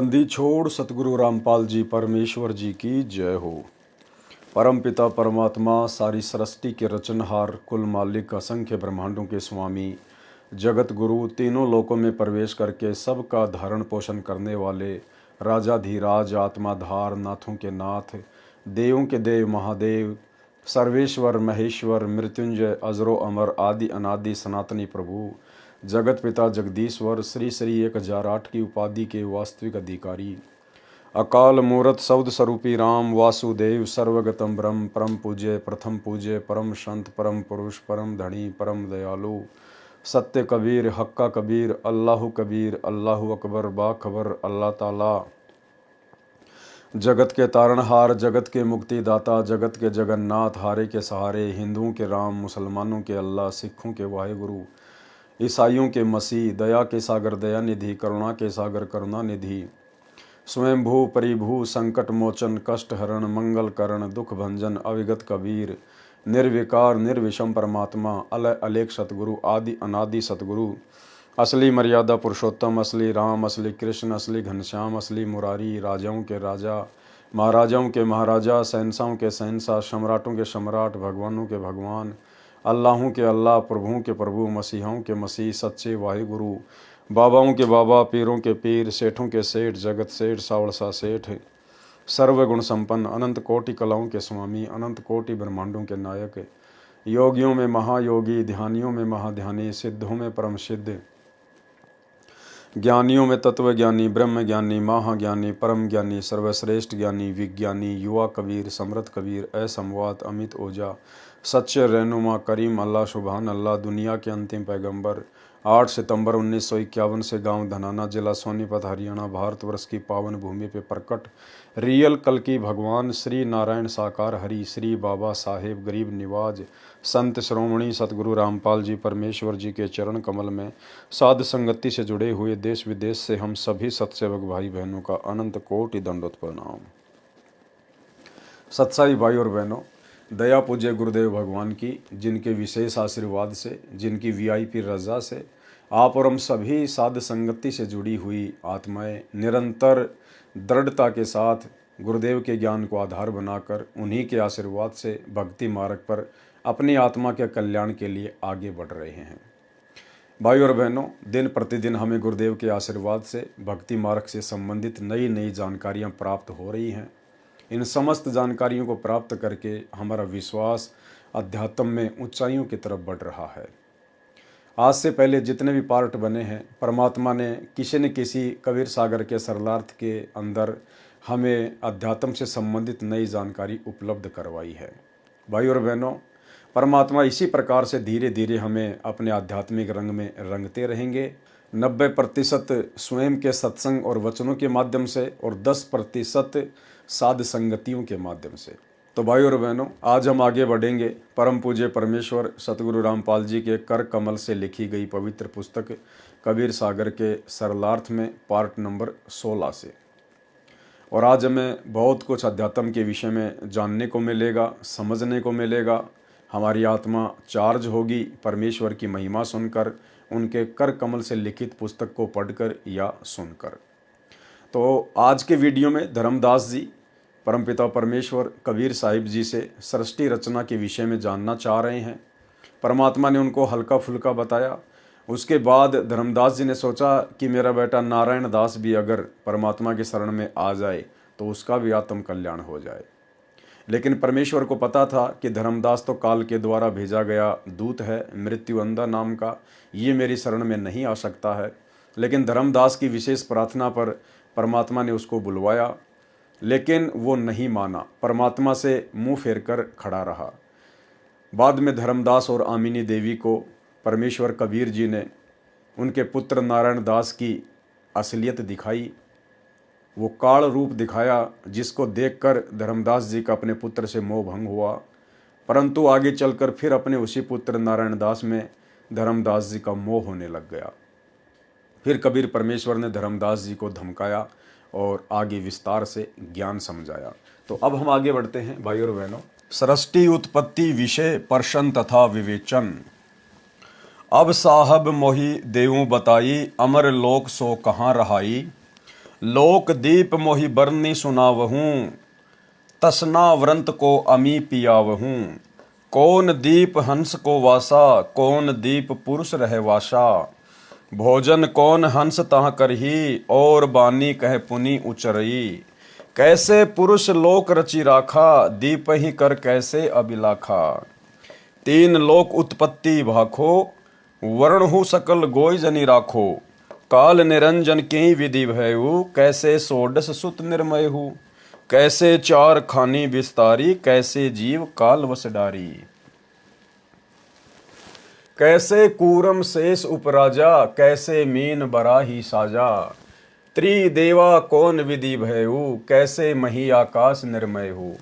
बंदी छोड़ सतगुरु रामपाल जी परमेश्वर जी की जय हो। परम पिता परमात्मा सारी सृष्टि के रचनहार कुल मालिक असंख्य ब्रह्मांडों के स्वामी जगत गुरु तीनों लोकों में प्रवेश करके सबका धारण पोषण करने वाले राजाधीराज आत्माधार नाथों के नाथ देवों के देव महादेव सर्वेश्वर महेश्वर मृत्युंजय अजरो अमर आदि अनादि सनातनी प्रभु जगत पिता जगदीश्वर श्री श्री 1008 की उपाधि के वास्तविक अधिकारी अकाल मूर्त सौद स्वरूपी राम वासुदेव सर्वगतम ब्रह्म परम पूज्य प्रथम पूज्य परम संत परम पुरुष परम धनी परम दयालु सत्य कबीर हक्का कबीर अल्लाह अकबर बाखबर अल्लाह ताला जगत के तारणहार जगत के मुक्तिदाता जगत के जगन्नाथ हारे के सहारे हिंदुओं के राम मुसलमानों के अल्लाह सिखों के वाहिगुरु ईसाइयों के मसीह दया के सागर दया निधि करुणा के सागर करुणा निधि स्वयंभू परिभू संकट मोचन कष्ट हरण मंगल करण दुख भंजन अविगत कबीर निर्विकार निर्विषम परमात्मा अलय अलेख सतगुरु आदि अनादि सतगुरु असली मर्यादा पुरुषोत्तम असली राम असली कृष्ण असली घनश्याम असली मुरारी राजाओं के राजा महाराजाओं के महाराजा शहंशाहों के शहंशाह सम्राटों के सम्राट भगवानों के भगवान अल्लाहों के अल्लाह प्रभुओं के प्रभु मसीहों के मसीह सच्चे वाहिगुरु बाबाओं के बाबा पीरों के पीर सेठों के सेठ जगत सेठ सावड़सा सेठ सर्वगुण संपन्न अनंत कोटि कलाओं के स्वामी अनंत कोटि ब्रह्मांडों के नायक योगियों में महायोगी ध्यानियों में महाध्यानी सिद्धों में परम सिद्ध ज्ञानियों में तत्व ज्ञानी ब्रह्म ज्ञानी महाज्ञानी परम ज्ञानी सर्वश्रेष्ठ ज्ञानी विज्ञानी युवा कबीर समृद्ध कबीर असमवात अमित ओझा सच्चे रहनुमा करीम अल्लाह सुबहान अल्लाह दुनिया के अंतिम पैगंबर 8 सितंबर 1951 से गांव धनाना जिला सोनीपत हरियाणा भारतवर्ष की पावन भूमि पे प्रकट रियल कल की भगवान श्री नारायण साकार हरि श्री बाबा साहेब गरीब निवाज संत श्रोमणी सतगुरु रामपाल जी परमेश्वर जी के चरण कमल में साध संगति से जुड़े हुए देश विदेश से हम सभी सत्सेवक भाई बहनों का अनंत कोटि दंडोत प्रणाम। सत्साई भाई और बहनों, दया पूज्य गुरुदेव भगवान की जिनके विशेष आशीर्वाद से जिनकी वीआईपी रजा से आप और हम सभी साध संगति से जुड़ी हुई आत्माएं निरंतर दृढ़ता के साथ गुरुदेव के ज्ञान को आधार बनाकर उन्हीं के आशीर्वाद से भक्ति मार्ग पर अपनी आत्मा के कल्याण के लिए आगे बढ़ रहे हैं। भाई और बहनों, दिन प्रतिदिन हमें गुरुदेव के आशीर्वाद से भक्ति मार्ग से संबंधित नई नई जानकारियां प्राप्त हो रही हैं। इन समस्त जानकारियों को प्राप्त करके हमारा विश्वास अध्यात्म में ऊंचाइयों की तरफ बढ़ रहा है। आज से पहले जितने भी पार्ट बने हैं, परमात्मा ने किसी न किसी कबीर सागर के सरलार्थ के अंदर हमें अध्यात्म से संबंधित नई जानकारी उपलब्ध करवाई है। भाई और बहनों, परमात्मा इसी प्रकार से धीरे धीरे हमें अपने आध्यात्मिक रंग में रंगते रहेंगे। 90% स्वयं के सत्संग और वचनों के माध्यम से और 10% साध संगतियों के माध्यम से। तो भाई और बहनों, आज हम आगे बढ़ेंगे परम पूज्य परमेश्वर सतगुरु रामपाल जी के कर कमल से लिखी गई पवित्र पुस्तक कबीर सागर के सरलार्थ में पार्ट नंबर 16 से। और आज हमें बहुत कुछ अध्यात्म के विषय में जानने को मिलेगा, समझने को मिलेगा। हमारी आत्मा चार्ज होगी परमेश्वर की महिमा सुनकर, उनके कर कमल से लिखित पुस्तक को पढ़कर या सुनकर। तो आज के वीडियो में धर्मदास जी परमपिता परमेश्वर कबीर साहिब जी से सृष्टि रचना के विषय में जानना चाह रहे हैं। परमात्मा ने उनको हल्का फुल्का बताया। उसके बाद धर्मदास जी ने सोचा कि मेरा बेटा नारायण दास भी अगर परमात्मा के शरण में आ जाए तो उसका भी आत्म कल्याण हो जाए। लेकिन परमेश्वर को पता था कि धर्मदास तो काल के द्वारा भेजा गया दूत है, मृत्यु अंधा नाम का, ये मेरी शरण में नहीं आ सकता है। लेकिन धर्मदास की विशेष प्रार्थना पर परमात्मा ने उसको बुलवाया, लेकिन वो नहीं माना, परमात्मा से मुंह फेर कर खड़ा रहा। बाद में धर्मदास और आमिनी देवी को परमेश्वर कबीर जी ने उनके पुत्र नारायण दास की असलियत दिखाई। वो काल रूप दिखाया जिसको देखकर धर्मदास जी का अपने पुत्र से मोह भंग हुआ। परंतु आगे चलकर फिर अपने उसी पुत्र नारायण दास में धर्मदास जी का मोह होने लग गया। फिर कबीर परमेश्वर ने धर्मदास जी को धमकाया और आगे विस्तार से ज्ञान समझाया। तो अब हम आगे बढ़ते हैं भाई और बहनों। सृष्टि उत्पत्ति विषय प्रश्न तथा विवेचन। अब साहब मोहि देवों बताई अमर लोक सो कहाँ रहाई। लोक दीप मोहि बरनी सुनावहूँ, तसना व्रंत को अमी पियावहूँ। कौन दीप हंस को वासा, कौन दीप पुरुष रहे वासा। भोजन कौन हंस तह करही, और बानी कह पुनि उचरई। कैसे पुरुष लोक रचि राखा, दीप ही कर कैसे अबिलाखा। तीन लोक उत्पत्ति भाखो, वर्ण सकल गोय जनि राखो। काल निरंजन की विधि भयउ, कैसे सोडस सुत निर्मय हु। कैसे चार खानी विस्तारी, कैसे जीव काल वस डारी। कैसे कूरम शेष उपराजा, कैसे मीन बराही साजा। त्रिदेवा कौन विधि भयउ, कैसे मही आकाश निर्मय हूँ।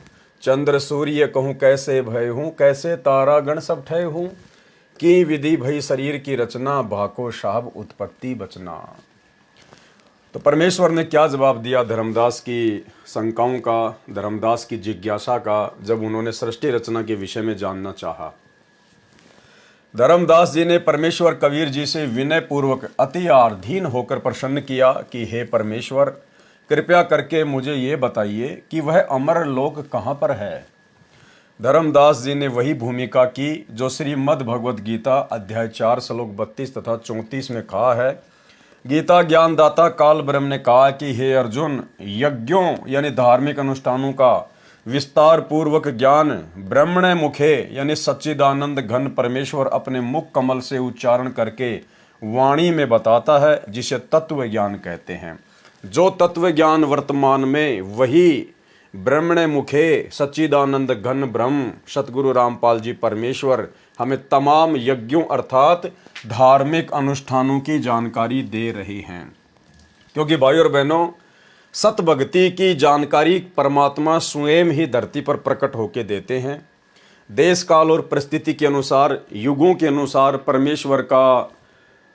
चंद्र सूर्य कहूँ कैसे भय हूँ, कैसे तारा गण सब ठय हूँ। की विधि भई शरीर की रचना, भाको शाब उत्पत्ति बचना। तो परमेश्वर ने क्या जवाब दिया धर्मदास की शंकाओं का, धर्मदास की जिज्ञासा का, जब उन्होंने सृष्टि रचना के विषय में जानना चाहा। धर्मदास जी ने परमेश्वर कबीर जी से विनय पूर्वक अति आधीन होकर प्रसन्न किया कि हे परमेश्वर, कृपया करके मुझे ये बताइए कि वह अमर लोक कहाँ पर है। धर्मदास जी ने वही भूमिका की जो श्रीमद् भगवद गीता अध्याय 4 श्लोक 32 तथा 34 में कहा है। गीता ज्ञानदाता काल ब्रह्म ने कहा कि हे अर्जुन, यज्ञों यानी धार्मिक अनुष्ठानों का विस्तार पूर्वक ज्ञान ब्रह्मण मुखे यानी सच्चिदानंद घन परमेश्वर अपने मुख कमल से उच्चारण करके वाणी में बताता है, जिसे तत्व ज्ञान कहते हैं। जो तत्व ज्ञान वर्तमान में वही ब्रह्मण मुखे सच्चिदानंद घन ब्रह्म सतगुरु रामपाल जी परमेश्वर हमें तमाम यज्ञों अर्थात धार्मिक अनुष्ठानों की जानकारी दे रहे हैं। क्योंकि भाई और बहनों, सत भक्ति की जानकारी परमात्मा स्वयं ही धरती पर प्रकट होके देते हैं। देश काल और परिस्थिति के अनुसार, युगों के अनुसार परमेश्वर का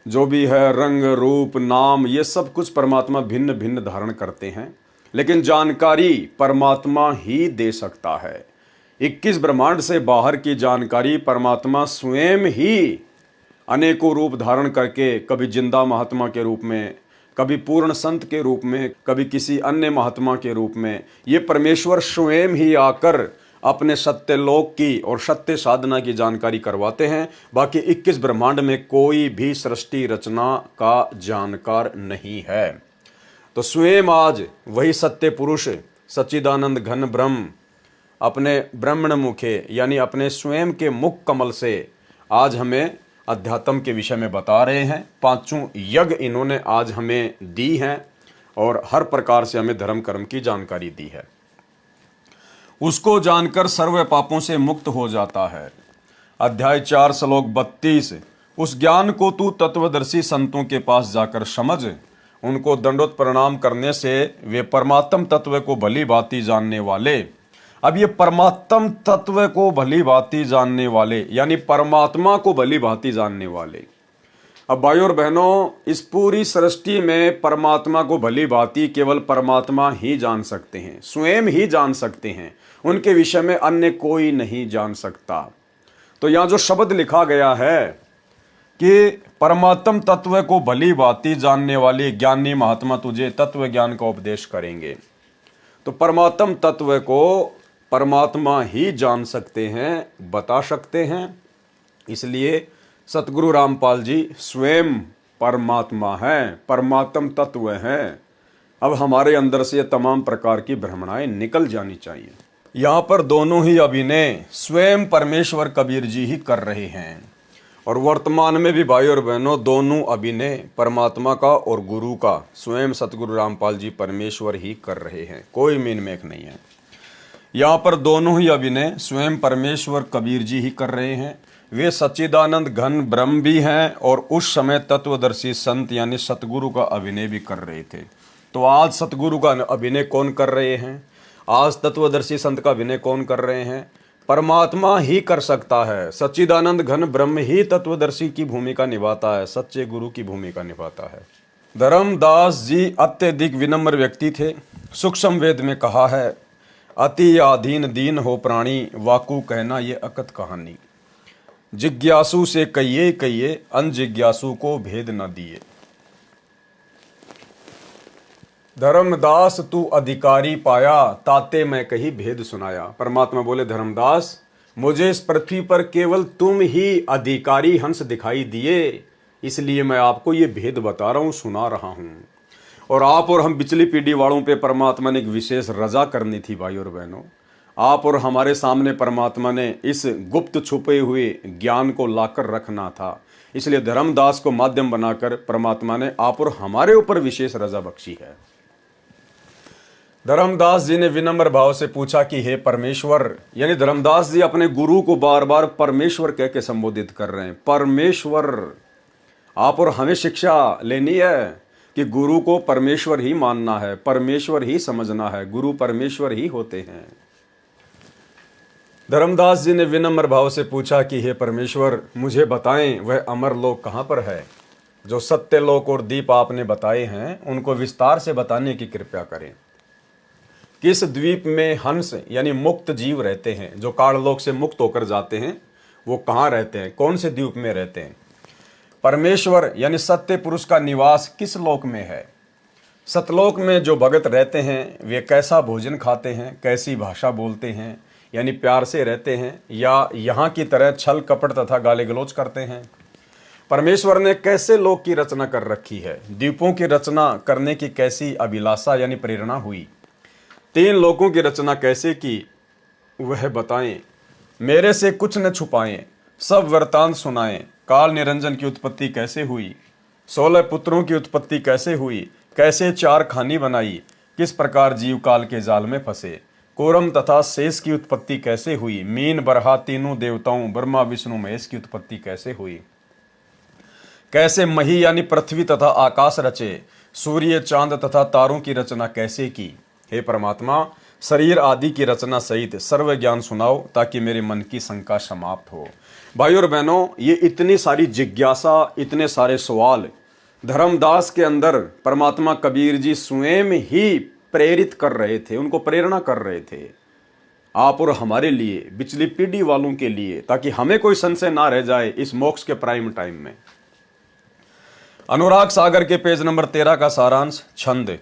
जो भी है रंग रूप नाम, ये सब कुछ परमात्मा भिन्न भिन्न धारण करते हैं, लेकिन जानकारी परमात्मा ही दे सकता है। 21 ब्रह्मांड से बाहर की जानकारी परमात्मा स्वयं ही अनेकों रूप धारण करके, कभी जिंदा महात्मा के रूप में, कभी पूर्ण संत के रूप में, कभी किसी अन्य महात्मा के रूप में, ये परमेश्वर स्वयं ही आकर अपने सत्य लोक की और सत्य साधना की जानकारी करवाते हैं। बाकी 21 ब्रह्मांड में कोई भी सृष्टि रचना का जानकार नहीं है। तो स्वयं आज वही सत्य पुरुष सच्चिदानंद घन ब्रह्म अपने ब्रह्मण मुखे यानी अपने स्वयं के मुख कमल से आज हमें अध्यात्म के विषय में बता रहे हैं। पांचों यज्ञ इन्होंने आज हमें दी हैं और हर प्रकार से हमें धर्म कर्म की जानकारी दी है। उसको जानकर सर्व पापों से मुक्त हो जाता है। अध्याय 4 श्लोक 32। उस ज्ञान को तू तत्वदर्शी संतों के पास जाकर समझ, उनको दंडोत प्रणाम करने से वे परमात्म तत्व को भली भांति जानने वाले। अब ये परमात्म तत्व को भली भांति जानने वाले यानी परमात्मा को भली भांति जानने वाले। अब भाई और बहनों, इस पूरी सृष्टि में परमात्मा को भली भांति केवल परमात्मा ही जान सकते हैं, स्वयं ही जान सकते हैं। उनके विषय में अन्य कोई नहीं जान सकता। तो यहाँ जो शब्द लिखा गया है कि परमात्म तत्व को भली भांति जानने वाले ज्ञानी महात्मा तुझे तत्व ज्ञान का उपदेश करेंगे। तो परमात्म तत्व को परमात्मा ही जान सकते हैं, बता सकते हैं। इसलिए सतगुरु रामपाल जी स्वयं परमात्मा हैं, परमात्म तत्व हैं। अब हमारे अंदर से ये तमाम प्रकार की भ्रमणाएं निकल जानी चाहिए। यहाँ पर दोनों ही अभिनय स्वयं परमेश्वर कबीर जी ही कर रहे हैं और वर्तमान में भी भाई और बहनों दोनों अभिनय परमात्मा का और गुरु का स्वयं सतगुरु रामपाल जी परमेश्वर ही कर रहे हैं, कोई मीन मेख नहीं है। यहाँ पर दोनों ही अभिनय स्वयं परमेश्वर कबीर जी ही कर रहे हैं। वे सच्चिदानंद घन ब्रह्म भी हैं और उस समय तत्वदर्शी संत यानी सतगुरु का अभिनय भी कर रहे थे। तो आज सतगुरु का अभिनय कौन कर रहे हैं? आज तत्वदर्शी संत का अभिनय कौन कर रहे हैं? परमात्मा ही कर सकता है। सच्चिदानंद घन ब्रह्म ही तत्वदर्शी की भूमिका निभाता है, सच्चे गुरु की भूमिका निभाता है। धर्मदास जी अत्यधिक विनम्र व्यक्ति थे। सूक्ष्म वेद में कहा है, अति आधीन दीन हो प्राणी, वाकू कहना ये अकत कहानी। जिज्ञासु से कहिए कहिए, अनजिज्ञासु को भेद न दिए। धर्मदास तू अधिकारी पाया, ताते मैं कही भेद सुनाया। परमात्मा बोले धर्मदास, मुझे इस पृथ्वी पर केवल तुम ही अधिकारी हंस दिखाई दिए, इसलिए मैं आपको ये भेद बता रहा हूं, सुना रहा हूं। और आप और हम पिछली पीढ़ी वालों पे परमात्मा ने एक विशेष रजा करनी थी भाई और बहनों। आप और हमारे सामने परमात्मा ने इस गुप्त छुपे हुए ज्ञान को लाकर रखना था, इसलिए धर्मदास को माध्यम बनाकर परमात्मा ने आप और हमारे ऊपर विशेष रजा बख्शी है। धर्मदास जी ने विनम्र भाव से पूछा कि हे परमेश्वर, यानी धर्मदास जी अपने गुरु को बार बार परमेश्वर कह के संबोधित कर रहे हैं। परमेश्वर, आप और हमें शिक्षा लेनी है कि गुरु को परमेश्वर ही मानना है, परमेश्वर ही समझना है, गुरु परमेश्वर ही होते हैं। धर्मदास जी ने विनम्र भाव से पूछा कि हे परमेश्वर, मुझे बताएं वह अमर लोक कहाँ पर है। जो सत्य लोक और दीप आपने बताए हैं उनको विस्तार से बताने की कृपया करें। किस द्वीप में हंस यानी मुक्त जीव रहते हैं, जो काललोक से मुक्त होकर जाते हैं, वो कहाँ रहते हैं, कौन से द्वीप में रहते हैं। परमेश्वर यानी सत्य पुरुष का निवास किस लोक में है। सतलोक में जो भगत रहते हैं वे कैसा भोजन खाते हैं, कैसी भाषा बोलते हैं, यानी प्यार से रहते हैं या यहाँ की तरह छल कपट तथा गाली गलौज करते हैं। परमेश्वर ने कैसे लोक की रचना कर रखी है, द्वीपों की रचना करने की कैसी अभिलाषा यानी प्रेरणा हुई, 3 लोकों की रचना कैसे की, वह बताएं। मेरे से कुछ न छुपाएं, सब वृतांत सुनाएं। काल निरंजन की उत्पत्ति कैसे हुई, 16 पुत्रों की उत्पत्ति कैसे हुई, कैसे 4 खानी बनाई, किस प्रकार जीव काल के जाल में फंसे, कोरम तथा शेष की उत्पत्ति कैसे हुई, मीन बरहा तीनों देवताओं ब्रह्मा विष्णु महेश की उत्पत्ति कैसे हुई, कैसे मही यानी पृथ्वी तथा आकाश रचे, सूर्य चांद तथा तारों की रचना कैसे की। हे परमात्मा, शरीर आदि की रचना सहित सर्व ज्ञान सुनाओ ताकि मेरे मन की शंका समाप्त हो। भाई और बहनों, ये इतनी सारी जिज्ञासा, इतने सारे सवाल धर्मदास के अंदर परमात्मा कबीर जी स्वयं ही प्रेरित कर रहे थे, उनको प्रेरणा कर रहे थे, आप और हमारे लिए, पिछली पीढ़ी वालों के लिए, ताकि हमें कोई संशय ना रह जाए इस मोक्ष के प्राइम टाइम में। अनुराग सागर के पेज नंबर 13 का सारांश। छंद।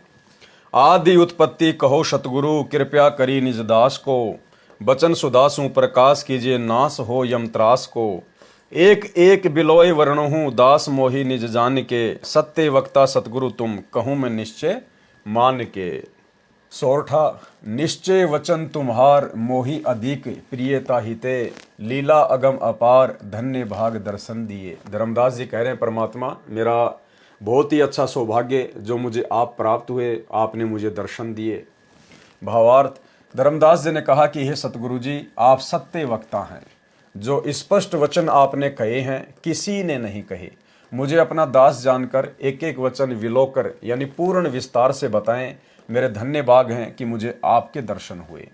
आदि उत्पत्ति कहो सतगुरु, कृपया करी निज दास को, बचन सुदासु प्रकाश कीजिए, नाश हो यम त्रास को। एक एक बिलोय वर्णहूँ, दास मोहि निज जान के, सत्य वक्ता सतगुरु तुम, कहूँ मैं निश्चय मान के। सोरठा। निश्चय वचन तुम्हार, मोहि अधिक प्रियता हिते, लीला अगम अपार, धन्य भाग दर्शन दिए। धर्मदास जी कह रहे हैं, परमात्मा, मेरा बहुत ही अच्छा सौभाग्य जो मुझे आप प्राप्त हुए, आपने मुझे दर्शन दिए। भावार्थ। धर्मदास जी ने कहा कि हे सतगुरु जी, आप सत्य वक्ता हैं, जो स्पष्ट वचन आपने कहे हैं किसी ने नहीं कहे। मुझे अपना दास जानकर एक एक वचन विलोकर यानी पूर्ण विस्तार से बताएं। मेरे धन्य भाग हैं कि मुझे आपके दर्शन हुए।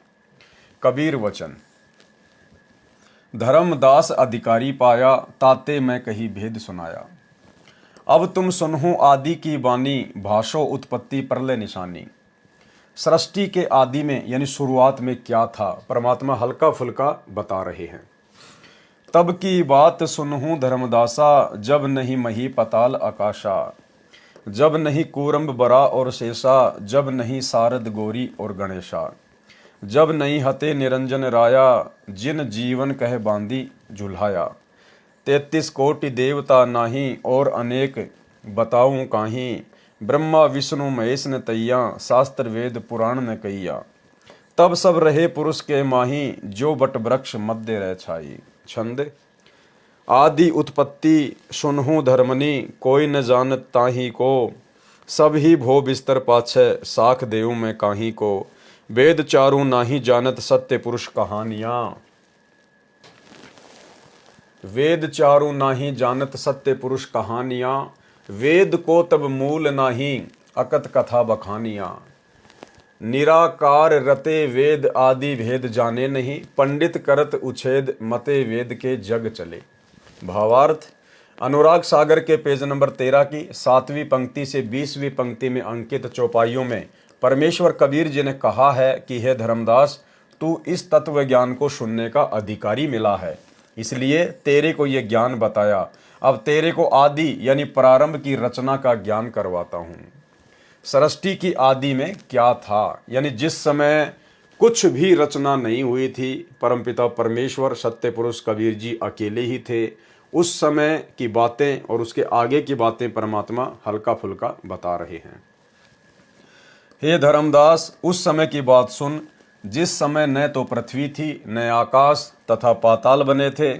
कबीर वचन। धर्मदास अधिकारी पाया, ताते मैं कही भेद सुनाया। अब तुम सुनहु आदि की बानी, भाषो उत्पत्ति प्रलय निशानी। सृष्टि के आदि में यानी शुरुआत में क्या था, परमात्मा हल्का फुल्का बता रहे हैं। तब की बात सुनहु धर्मदासा, जब नहीं मही पताल आकाशा, जब नहीं कूरम्ब बरा और शेषा, जब नहीं सारद गौरी और गणेशा, जब नहीं हते निरंजन राया, जिन जीवन कह बांधी झुल्हाया। 33 कोटि देवता नाही, और अनेक बताऊं काहीं, ब्रह्मा विष्णु महेश न तैया, शास्त्र वेद पुराण न कहिया। तब सब रहे पुरुष के माही, जो बट वृक्ष मध्य रह छाई। छंद। आदि उत्पत्ति सुनहु धर्मनी, कोई न जानत ताही को, सब ही भो बिस्तर पाछे, साख देऊ में काही को। वेद चारू नाही जानत, सत्य पुरुष कहानियां। वेद चारू नाही जानत, सत्य पुरुष कहानियां। वेद को तब मूल नाही, अकत कथा बखानियां। निराकार रते वेद आदि भेद जाने नहीं, पंडित करत उच्छेद मते वेद के जग चले। भावार्थ। अनुराग सागर के पेज नंबर 13 की 7वीं पंक्ति से 20वीं पंक्ति में अंकित चौपाइयों में परमेश्वर कबीर जी ने कहा है कि हे धर्मदास, तू इस तत्व ज्ञान को सुनने का अधिकारी मिला है, इसलिए तेरे को ये ज्ञान बताया। अब तेरे को आदि यानी प्रारंभ की रचना का ज्ञान करवाता हूँ। सृष्टि की आदि में क्या था, यानी जिस समय कुछ भी रचना नहीं हुई थी, परमपिता परमेश्वर सत्य पुरुष कबीर जी अकेले ही थे। उस समय की बातें और उसके आगे की बातें परमात्मा हल्का फुल्का बता रहे हैं। हे धर्मदास, उस समय की बात सुन, जिस समय न तो पृथ्वी थी, न आकाश तथा पाताल बने थे,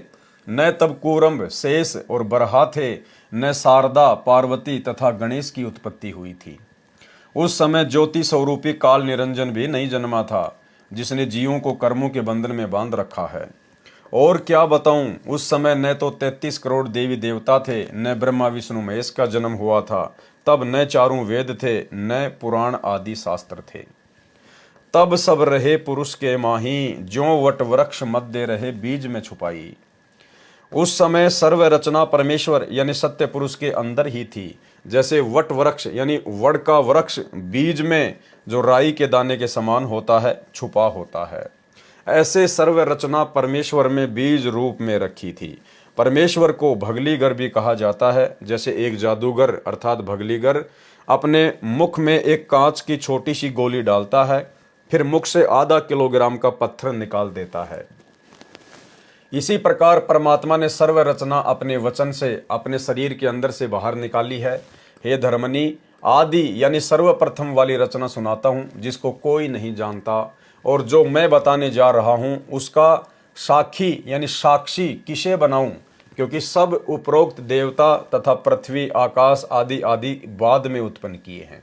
न तब कूरम्भ, शेष और बरहा थे, न शारदा, पार्वती तथा गणेश की उत्पत्ति हुई थी। उस समय ज्योति स्वरूपी काल निरंजन भी नहीं जन्मा था, जिसने जीवों को कर्मों के बंधन में बांध रखा है। और क्या बताऊं, उस समय न तो 33 करोड़ देवी देवता थे, न ब्रह्मा विष्णु महेश का जन्म हुआ था। तब न चारों वेद थे, न पुराण आदि शास्त्र थे। तब सब रहे पुरुष के माही, ज्यों वट वृक्ष मध्य रहे बीज में छुपाई। उस समय सर्व रचना परमेश्वर यानी सत्य पुरुष के अंदर ही थी। जैसे वट वृक्ष यानी वड का वृक्ष बीज में जो राई के दाने के समान होता है, छुपा होता है, ऐसे सर्व रचना परमेश्वर में बीज रूप में रखी थी। परमेश्वर को भगलीगर भी कहा जाता है। जैसे एक जादूगर अर्थात भगलीगर अपने मुख में एक कांच की छोटी सी गोली डालता है, फिर मुख से आधा किलोग्राम का पत्थर निकाल देता है। इसी प्रकार परमात्मा ने सर्व रचना अपने वचन से अपने शरीर के अंदर से बाहर निकाली है। हे धर्मनी, आदि यानी सर्वप्रथम वाली रचना सुनाता हूँ, जिसको कोई नहीं जानता, और जो मैं बताने जा रहा हूँ उसका साक्षी यानी साक्षी किसे बनाऊं, क्योंकि सब उपरोक्त देवता तथा पृथ्वी, आकाश आदि आदि बाद में उत्पन्न किए हैं।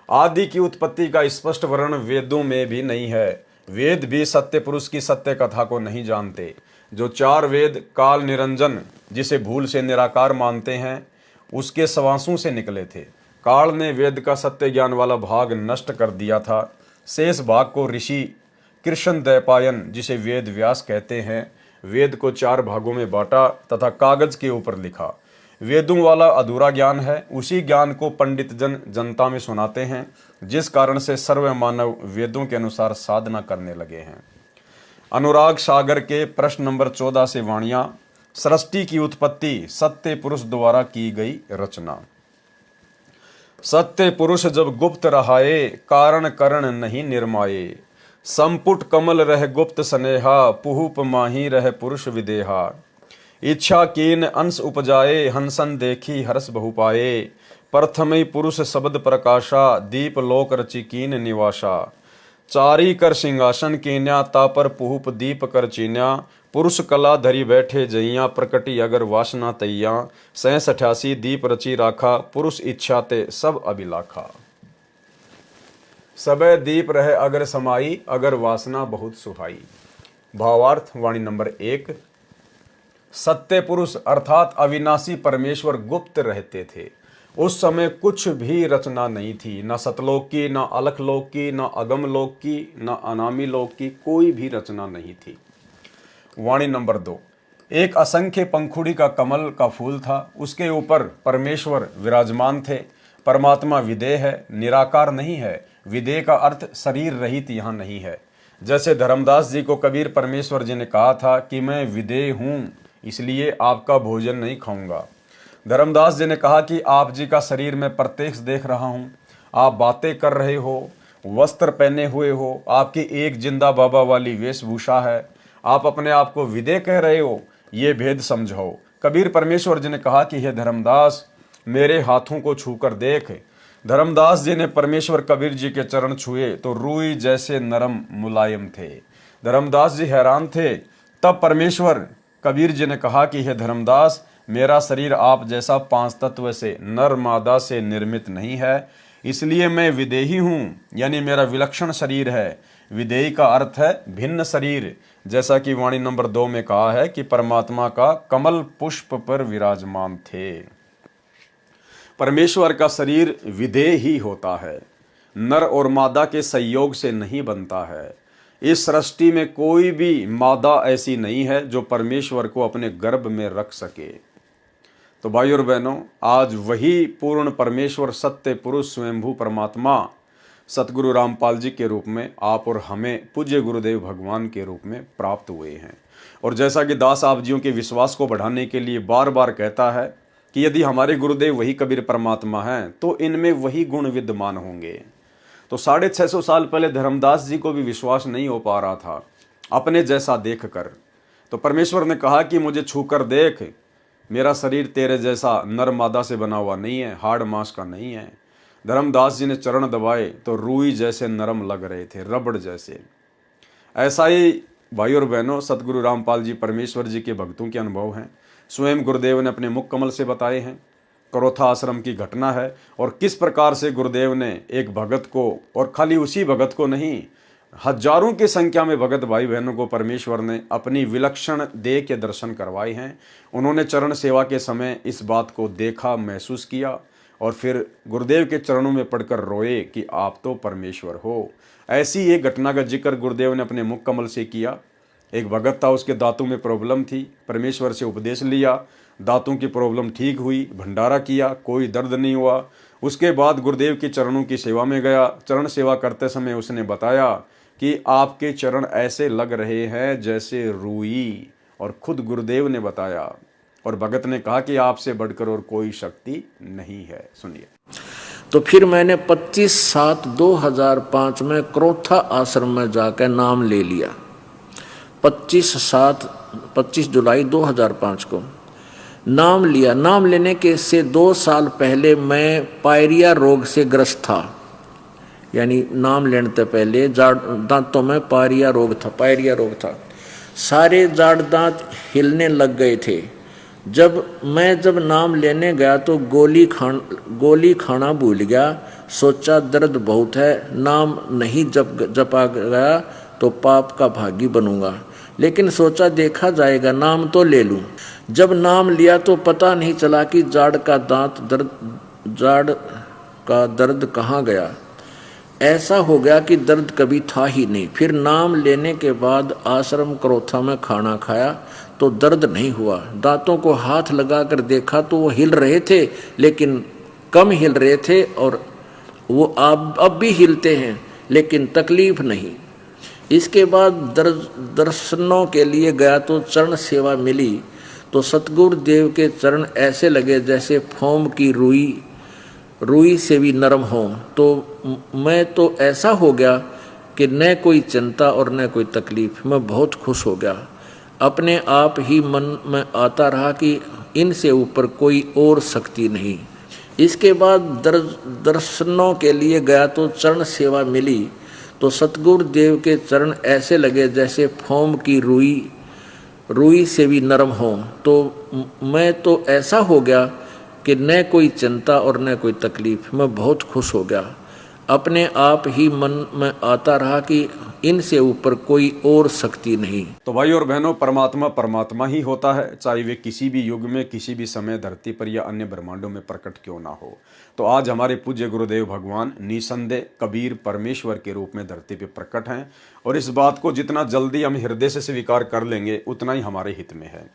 आदि की उत्पत्ति का स्पष्ट वर्णन वेदों में भी नहीं है। वेद भी सत्य पुरुष की सत्य कथा को नहीं जानते। जो 4 वेद काल निरंजन, जिसे भूल से निराकार मानते हैं, उसके सवासों से निकले थे। काल ने वेद का सत्य ज्ञान वाला भाग नष्ट कर दिया था। शेष भाग को ऋषि कृष्ण द्वैपायन, जिसे वेद व्यास कहते हैं, वेद को 4 भागों में बांटा तथा कागज के ऊपर लिखा। वेदों वाला अधूरा ज्ञान है, उसी ज्ञान को पंडित जन जनता में सुनाते हैं, जिस कारण से सर्व मानव वेदों के अनुसार साधना करने लगे हैं। अनुराग सागर के प्रश्न नंबर 14 से वाणियां। सृष्टि की उत्पत्ति सत्य पुरुष द्वारा की गई रचना। सत्य पुरुष जब गुप्त रहाए, कारण करण नहीं निर्माये। संपुट कमल रह गुप्त स्नेहा, पुहुप माही रह पुरुष विदेहा। इच्छा कीन अंश उपजाए, हंसन देखी हर्ष बहु पाए। प्रथमई पुरुष शब्द प्रकाशा, दीप लोक रचि कीन निवासा। चारी कर सिंहासन कीन्या, तापर पुहुप दीप कर चीन्या। पुरुष कला धरी बैठे जइया, प्रकटी अगर वासना तैया। 87 दीप रची राखा, पुरुष इच्छा ते सब अभिलाखा। सबे दीप रहे अगर समाई, अगर वासना बहुत सुहाई। भावार्थ वाणी नंबर 1। सत्य पुरुष अर्थात अविनाशी परमेश्वर गुप्त रहते थे। उस समय कुछ भी रचना नहीं थी, न सतलोक की, न अलखलोक की, न अगम लोक की, न अनामी लोक की, कोई भी रचना नहीं थी। वाणी नंबर 2। एक असंख्य पंखुड़ी का कमल का फूल था, उसके ऊपर परमेश्वर विराजमान थे। परमात्मा विदेह है, निराकार नहीं है। विदेह का अर्थ शरीर रहित यहाँ नहीं है। जैसे धर्मदास जी को कबीर परमेश्वर जी ने कहा था कि मैं विदेह हूँ, इसलिए आपका भोजन नहीं खाऊंगा। धर्मदास जी ने कहा कि आप जी का शरीर मैं प्रत्यक्ष देख रहा हूँ, आप बातें कर रहे हो, वस्त्र पहने हुए हो, आपकी एक जिंदा बाबा वाली वेशभूषा है, आप अपने आप को विदेह कह रहे हो, ये भेद समझाओ। कबीर परमेश्वर जी ने कहा कि हे धर्मदास, मेरे हाथों को छूकर देख। धर्मदास जी ने परमेश्वर कबीर जी के चरण छुए तो रूई जैसे नरम मुलायम थे। धर्मदास जी हैरान थे। तब परमेश्वर कबीर जी ने कहा कि हे धर्मदास, मेरा शरीर आप जैसा 5 तत्व से नर मादा से निर्मित नहीं है, इसलिए मैं विदेही हूँ, यानी मेरा विलक्षण शरीर है। विदेही का अर्थ है भिन्न शरीर। जैसा कि वाणी नंबर 2 में कहा है कि परमात्मा का कमल पुष्प पर विराजमान थे। परमेश्वर का शरीर विदेह ही होता है, नर और मादा के संयोग से नहीं बनता है। इस सृष्टि में कोई भी मादा ऐसी नहीं है जो परमेश्वर को अपने गर्भ में रख सके। तो भाइयों और बहनों, आज वही पूर्ण परमेश्वर सत्य पुरुष स्वयंभू परमात्मा सतगुरु रामपाल जी के रूप में आप और हमें पूज्य गुरुदेव भगवान के रूप में प्राप्त हुए हैं। और जैसा कि दास आप जियों के विश्वास को बढ़ाने के लिए बार बार कहता है कि यदि हमारे गुरुदेव वही कबीर परमात्मा हैं तो इनमें वही गुण विद्यमान होंगे। तो 650 साल पहले धर्मदास जी को भी विश्वास नहीं हो पा रहा था अपने जैसा देख कर। तो परमेश्वर ने कहा कि मुझे छू कर देख, मेरा शरीर तेरे जैसा नर मादा से बना हुआ नहीं है, हाड़ मांस का नहीं है। धर्मदास जी ने चरण दबाए तो रूई जैसे नरम लग रहे थे, रबड़ जैसे। ऐसा ही भाई और बहनों सतगुरु रामपाल जी परमेश्वर जी के भक्तों के अनुभव हैं। स्वयं गुरुदेव ने अपने मुख कमल से बताए हैं। करोथा आश्रम की घटना है और किस प्रकार से गुरुदेव ने एक भगत को, और खाली उसी भगत को नहीं, हजारों की संख्या में भगत भाई बहनों को परमेश्वर ने अपनी विलक्षण देह के दर्शन करवाए हैं। उन्होंने चरण सेवा के समय इस बात को देखा, महसूस किया और फिर गुरुदेव के चरणों में पड़कर रोए कि आप तो परमेश्वर हो। ऐसी एक घटना का जिक्र गुरुदेव ने अपने मुख कमल से किया। एक भगत था, उसके दांतों में प्रॉब्लम थी, परमेश्वर से उपदेश लिया, दांतों की प्रॉब्लम ठीक हुई, भंडारा किया, कोई दर्द नहीं हुआ। उसके बाद गुरुदेव के चरणों की सेवा में गया। चरण सेवा करते समय उसने बताया कि आपके चरण ऐसे लग रहे हैं जैसे रूई, और खुद गुरुदेव ने बताया। और भगत ने कहा कि आपसे बढ़कर और कोई शक्ति नहीं है। सुनिए। तो फिर मैंने 25/7/2005 में क्रोथा आश्रम में जाकर नाम ले लिया। 25 जुलाई 2005 को नाम लिया। नाम लेने के से 2 साल पहले मैं पायरिया रोग से ग्रस्त था। यानी नाम लेने से पहले दांतों में पायरिया रोग था। सारे जाड़ दांत हिलने लग गए थे। जब नाम लेने गया तो गोली खाना भूल गया। सोचा दर्द बहुत है, नाम नहीं जपा गया तो पाप का भागी बनूंगा। लेकिन सोचा देखा जाएगा, नाम तो ले लूं। जब नाम लिया तो पता नहीं चला कि जाड़ का दर्द कहाँ गया। ऐसा हो गया कि दर्द कभी था ही नहीं। फिर नाम लेने के बाद आश्रम क्रोथा में खाना खाया तो दर्द नहीं हुआ। दांतों को हाथ लगाकर देखा तो वो हिल रहे थे, लेकिन कम हिल रहे थे, और वो अब भी हिलते हैं, लेकिन तकलीफ नहीं। इसके बाद दर्शनों के लिए गया तो चरण सेवा मिली तो सतगुरु देव के चरण ऐसे लगे जैसे फोम की रुई से भी नरम हो। तो मैं तो ऐसा हो गया कि न कोई चिंता और न कोई तकलीफ। मैं बहुत खुश हो गया। अपने आप ही मन में आता रहा कि इनसे ऊपर कोई और शक्ति नहीं। इसके बाद दर्शनों के लिए गया तो चरण सेवा मिली तो सतगुरु देव के चरण ऐसे लगे जैसे फोम की रुई से भी नरम हो। तो मैं तो ऐसा हो गया कि न कोई चिंता और न कोई तकलीफ। मैं बहुत खुश हो गया। अपने आप ही मन में आता रहा कि इनसे ऊपर कोई और शक्ति नहीं। तो भाई और बहनों, परमात्मा ही होता है, चाहे वे किसी भी युग में, किसी भी समय धरती पर या अन्य ब्रह्मांडों में प्रकट क्यों ना हो। तो आज हमारे पूज्य गुरुदेव भगवान निसंदेह कबीर परमेश्वर के रूप में धरती पे प्रकट हैं, और इस बात को जितना जल्दी हम हृदय से स्वीकार कर लेंगे उतना ही हमारे हित में है।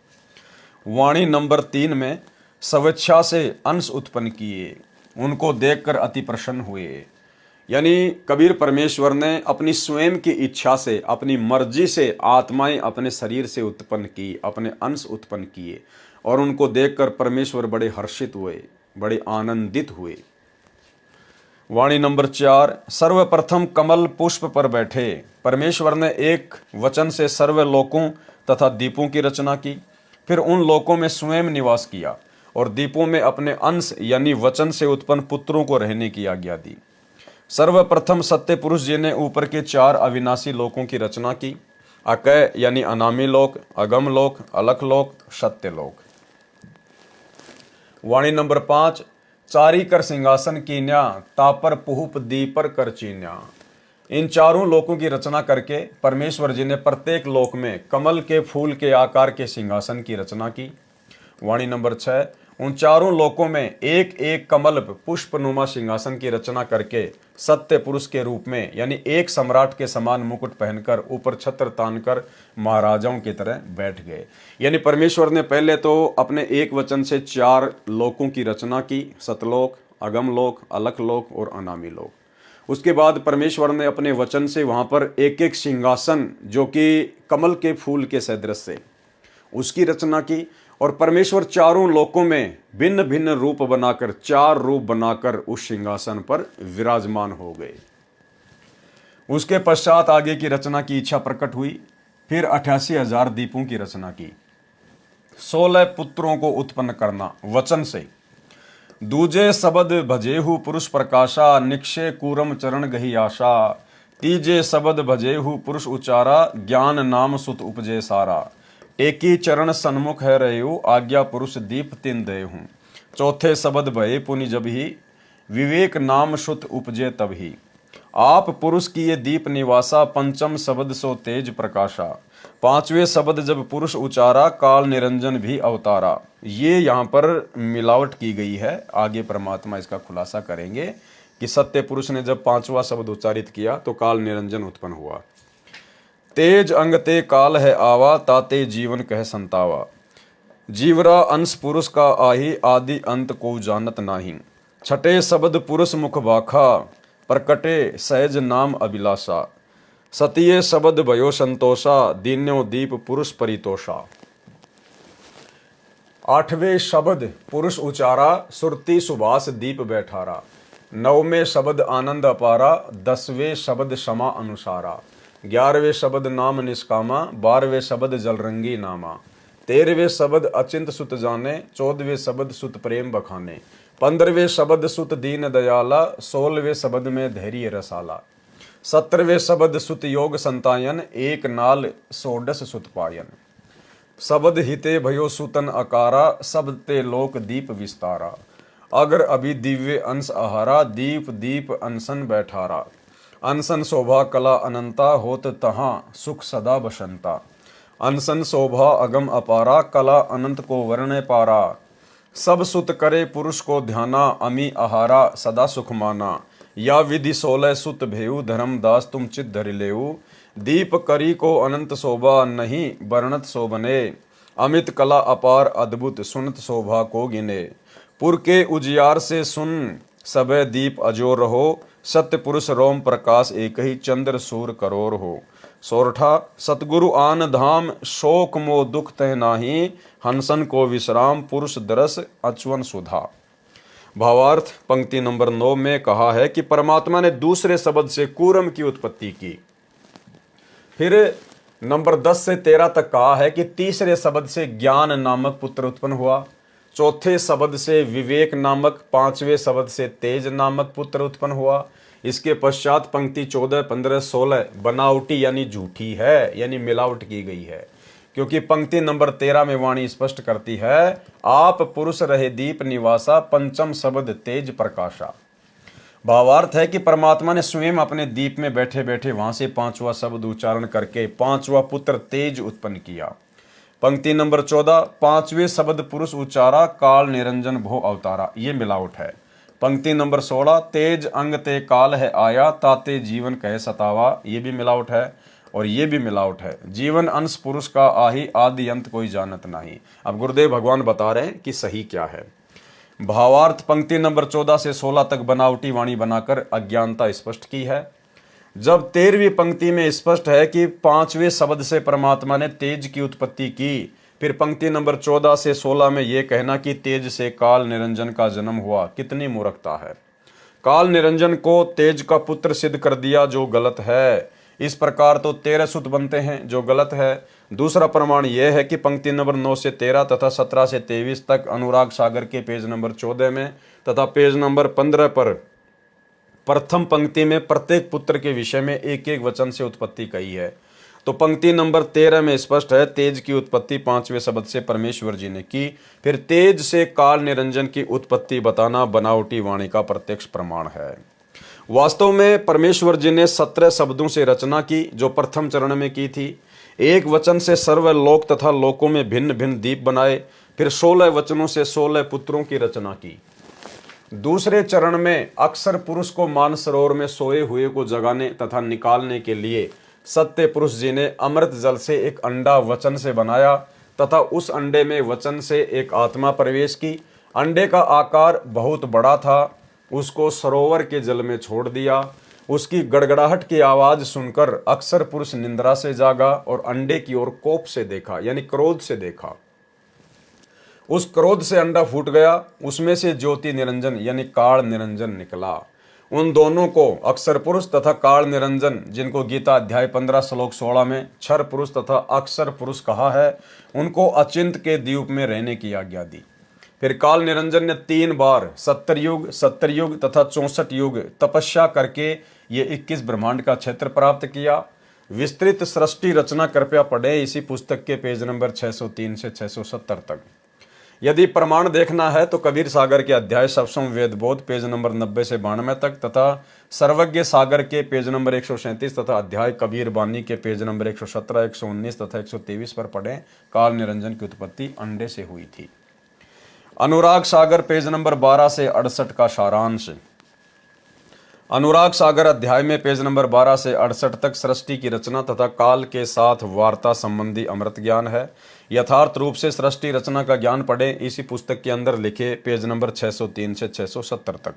वाणी नंबर 3 में स्वेच्छा से अंश उत्पन्न किए, उनको देखकर अति प्रसन्न हुए। यानी कबीर परमेश्वर ने अपनी स्वयं की इच्छा से, अपनी मर्जी से आत्माएं अपने शरीर से उत्पन्न की, अपने अंश उत्पन्न किए, और उनको देखकर परमेश्वर बड़े हर्षित हुए, बड़े आनंदित हुए। वाणी नंबर 4, सर्वप्रथम कमल पुष्प पर बैठे परमेश्वर ने एक वचन से सर्व लोकों तथा द्वीपों की रचना की, फिर उन लोकों में स्वयं निवास किया और द्वीपों में अपने अंश यानी वचन से उत्पन्न पुत्रों को रहने की आज्ञा दी। सर्वप्रथम सत्य पुरुष जी ने ऊपर के 4 अविनाशी लोकों की रचना की, अकय यानी अनामी लोक, अगम लोक, अलख लोक, सत्य लोक। वाणी नंबर 5, चारी कर सिंहासन कीन्या, तापर पुहुप दीपर कर चीन्या। इन 4 लोकों की रचना करके परमेश्वर जी ने प्रत्येक लोक में कमल के फूल के आकार के सिंहासन की रचना की। वाणी नंबर 6, उन 4 लोकों में एक एक कमल पुष्पनुमा सिंहासन की रचना करके सत्य पुरुष के रूप में, यानी एक सम्राट के समान मुकुट पहनकर ऊपर छत्र तानकर महाराजाओं की तरह बैठ गए। यानी परमेश्वर ने पहले तो अपने एक वचन से 4 लोकों की रचना की, सतलोक, अगम लोक, अलख लोक और अनामी लोक। उसके बाद परमेश्वर ने अपने वचन से वहाँ पर एक एक सिंहासन जो कि कमल के फूल के सदृश से, उसकी रचना की, और परमेश्वर चारों लोकों में भिन्न भिन्न रूप बनाकर, 4 रूप बनाकर उस सिंहासन पर विराजमान हो गए। उसके पश्चात आगे की रचना की इच्छा प्रकट हुई। फिर 88,000 दीपों की रचना की। 16 पुत्रों को उत्पन्न करना वचन से। दूजे शब्द भजेहु पुरुष प्रकाशा, निक्षे कूरम चरण गही आशा। तीजे शब्द भजेहु पुरुष उचारा, ज्ञान नाम सुत उपजे सारा। एकी चरण सन्मुख है रहु, आज्ञा पुरुष दीप तिन देहूँ। चौथे शब्द भये पुनि जब ही, विवेक नाम शुत उपजे तब ही। आप पुरुष किए दीप निवासा, पंचम शब्द सो तेज प्रकाशा। 5वें शब्द जब पुरुष उचारा, काल निरंजन भी अवतारा। ये यहाँ पर मिलावट की गई है। आगे परमात्मा इसका खुलासा करेंगे कि सत्य पुरुष ने जब 5वां शब्द उच्चारित किया तो काल निरंजन उत्पन्न हुआ। तेज अंग ते काल है आवा, ताते जीवन कह संतावा। जीवरा अंश पुरुष का आही, आदि अंत को जानत नाही। छठे शब्द पुरुष मुख भाखा, प्रकटे सहज नाम अभिलाषा। सतिये शब्द भयो संतोषा, दीन्यो दीप पुरुष परितोषा। 8वें शब्द पुरुष उचारा, सुरती सुभाष दीप बैठारा। 9वें शब्द आनंद अपारा, 10वें शब्द क्षमा अनुसारा। 11वें शब्द नाम निष्कामा, 12वें शब्द जलरंगी नामा। 13वें शब्द अचिंत सुत जाने, 14वें शब्द सुत प्रेम बखाने। 15वें शब्द सुत दीन दयाला, 16वें शब्द में धैर्य रसाला। 17वें शब्द सुत योग संतायन, एक नाल 16 सुत पायन। शब्द हिते भयो सुतन अकारा, सब ते लोक दीप विस्तारा। अगर अभी दिव्य अंश आहारा, दीप दीप अनसन बैठारा। अनसन शोभा कला अनंता, होत तहाँ सुख सदा बसंता। अनसन शोभा अगम अपारा, कला अनंत को वर्ण पारा। सब सुत करे पुरुष को ध्याना, अमी आहारा सदा सुख माना। या विधि 16 सुत भेऊ, धर्मदास तुम चित धरि लेऊ। दीप करी को अनंत शोभा, नहीं वर्णत शोभने। अमित कला अपार अद्भुत, सुनत शोभा को गिने। पुर के उजियार से सुन, सबे दीप अजोर हो। सत्य पुरुष रोम प्रकाश, एक ही चंद्र सूर करोर हो। सोरठा सतगुरु आन धाम, शोक मोह दुख तह नाही। हंसन को विश्राम, पुरुष दरस अचवन सुधा। भावार्थ पंक्ति नंबर 9 में कहा है कि परमात्मा ने दूसरे शब्द से कूरम की उत्पत्ति की। फिर नंबर 10 से 13 तक कहा है कि तीसरे शब्द से ज्ञान नामक पुत्र उत्पन्न हुआ। चौथे शब्द से विवेक नामक, 5वें शब्द से तेज नामक पुत्र उत्पन्न हुआ। इसके पश्चात पंक्ति 14, 15, 16 बनावटी यानी झूठी है, यानी मिलावट की गई है। क्योंकि पंक्ति नंबर 13 में वाणी स्पष्ट करती है, आप पुरुष रहे दीप निवासा, पंचम शब्द तेज प्रकाशा। भावार्थ है कि परमात्मा ने स्वयं अपने दीप में बैठे बैठे वहां से 5वां शब्द उच्चारण करके 5वां पुत्र तेज उत्पन्न किया। पंक्ति नंबर 14, 5वें शब्द पुरुष उच्चारा, काल निरंजन भो अवतारा। ये मिलावट है। पंक्ति नंबर 16, तेज अंग ते काल है आया, ताते जीवन कहे सतावा। ये भी मिलावट है। और ये भी मिलावट है, जीवन अंश पुरुष का आही, आदि अंत कोई जानत नहीं। अब गुरुदेव भगवान बता रहे हैं कि सही क्या है। भावार्थ पंक्ति नंबर 14 से 16 तक बनावटी वाणी बनाकर अज्ञानता स्पष्ट की है। जब 13वीं पंक्ति में स्पष्ट है कि 5वें शब्द से परमात्मा ने तेज की उत्पत्ति की, फिर पंक्ति नंबर 14 से 16 में यह कहना कि तेज से काल निरंजन का जन्म हुआ, कितनी मूर्खता है। काल निरंजन को तेज का पुत्र सिद्ध कर दिया, जो गलत है। इस प्रकार तो 13 सुत बनते हैं, जो गलत है। दूसरा प्रमाण यह है कि पंक्ति नंबर 9 से 13 तथा 17 से 23 तक अनुराग सागर के पेज नंबर 14 में तथा पेज नंबर 15 पर प्रथम पंक्ति में प्रत्येक पुत्र के विषय में एक एक वचन से उत्पत्ति कही है। तो पंक्ति नंबर 13 में स्पष्ट है, तेज की उत्पत्ति 5वें शब्द से परमेश्वर जी ने की। फिर तेज से काल निरंजन की उत्पत्ति बताना बनावटी वाणी का प्रत्यक्ष प्रमाण है। वास्तव में परमेश्वर जी ने 17 शब्दों से रचना की, जो प्रथम चरण में की थी। एक वचन से सर्वलोक तथा लोकों में भिन्न भिन्न दीप बनाए। फिर 16 वचनों से 16 पुत्रों की रचना की। दूसरे चरण में अक्सर पुरुष को मानसरोवर में सोए हुए को जगाने तथा निकालने के लिए सत्य पुरुष जी ने अमृत जल से एक अंडा वचन से बनाया तथा उस अंडे में वचन से एक आत्मा प्रवेश की। अंडे का आकार बहुत बड़ा था, उसको सरोवर के जल में छोड़ दिया। उसकी गड़गड़ाहट की आवाज सुनकर अक्सर पुरुष निंद्रा से जागा और अंडे की ओर कोप से देखा, यानी क्रोध से देखा। उस क्रोध से अंडा फूट गया, उसमें से ज्योति निरंजन यानी काल निरंजन निकला। उन दोनों को अक्षर पुरुष तथा काल निरंजन, जिनको गीता अध्याय 15 श्लोक 16 में क्षर पुरुष तथा अक्षर पुरुष कहा है, उनको अचिंत के द्वीप में रहने की आज्ञा दी। फिर काल निरंजन ने 3 बार सत्तर युग तथा 64 युग तपस्या करके ये 21 ब्रह्मांड का क्षेत्र प्राप्त किया। विस्तृत सृष्टि रचना कृपया पढ़े इसी पुस्तक के पेज नंबर 603 से 670 तक। यदि प्रमाण देखना है तो कबीर सागर के अध्याय सप्तम वेद बोध पेज नंबर 90 से 92 तक तथा सर्वज्ञ सागर के पेज नंबर 137 तथा अध्याय कबीर बानी के पेज नंबर 117, 119 तथा 123 पर पढ़ें। काल निरंजन की उत्पत्ति अंडे से हुई थी। अनुराग सागर पेज नंबर 12 से 68 का सारांश। अनुराग सागर अध्याय में पेज नंबर 12 से 68 तक सृष्टि की रचना तथा काल के साथ वार्ता संबंधी अमृत ज्ञान है। यथार्थ रूप से सृष्टि रचना का ज्ञान पढ़ें इसी पुस्तक के अंदर लिखे पेज नंबर 603 से 670 तक।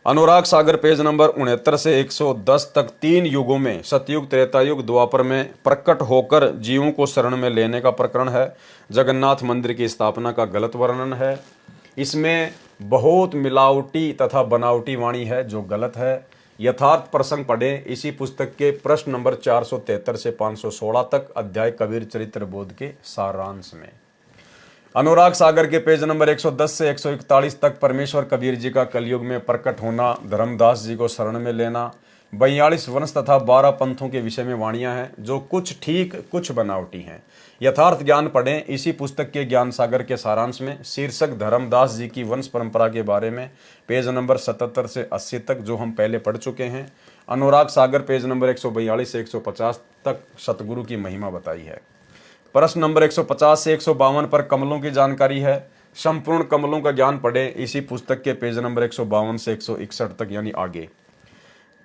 अनुराग सागर पेज नंबर 69 से 110 तक 3 युगों में सतयुग, त्रेतायुग, द्वापर में प्रकट होकर जीवों को शरण में लेने का प्रकरण है। जगन्नाथ मंदिर की स्थापना का गलत वर्णन है। इसमें बहुत मिलावटी तथा बनावटी वाणी है जो गलत है। यथार्थ प्रसंग पढ़ें इसी पुस्तक के प्रश्न नंबर 473 से 516 तक अध्याय कबीर चरित्र बोध के सारांश में। अनुराग सागर के पेज नंबर 110 से 141 तक परमेश्वर कबीर जी का कलयुग में प्रकट होना, धर्मदास जी को शरण में लेना, 42 वंश तथा 12 पंथों के विषय में वाणियां हैं जो कुछ ठीक कुछ बनावटी हैं। यथार्थ ज्ञान पढ़ें इसी पुस्तक के ज्ञान सागर के सारांश में। शीर्षक धर्मदास जी की वंश परंपरा के बारे में पेज नंबर 77 से 80 तक जो हम पहले पढ़ चुके हैं। अनुराग सागर पेज नंबर 142 से 150 तक सतगुरु की महिमा बताई है। प्रश्न नंबर 150 से 152 पर कमलों की जानकारी है। संपूर्ण कमलों का ज्ञान पढ़ें इसी पुस्तक के पेज नंबर 152 से 161 तक यानी आगे।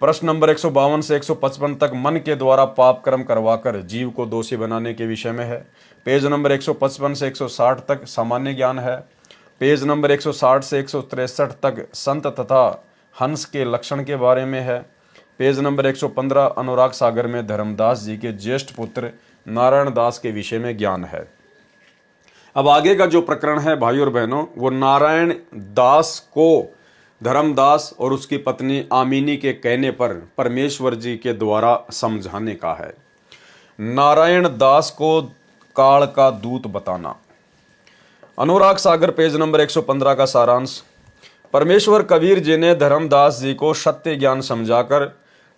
प्रश्न नंबर 152 से 155 तक मन के द्वारा पाप कर्म करवाकर जीव को दोषी बनाने के विषय में है। पेज नंबर 155 से 160 तक सामान्य ज्ञान है। पेज नंबर 160 से 163 तक संत तथा हंस के लक्षण के बारे में है। पेज नंबर 115 अनुराग सागर में धर्मदास जी के ज्येष्ठ पुत्र नारायण दास के विषय में ज्ञान है। अब आगे का जो प्रकरण है भाई और बहनों, वो नारायण दास को धर्मदास और उसकी पत्नी आमिनी के कहने पर परमेश्वर जी के द्वारा समझाने का है। नारायण दास को काल का दूत बताना। अनुराग सागर पेज नंबर 115 का सारांश। परमेश्वर कबीर जी ने धर्मदास जी को सत्य ज्ञान समझाकर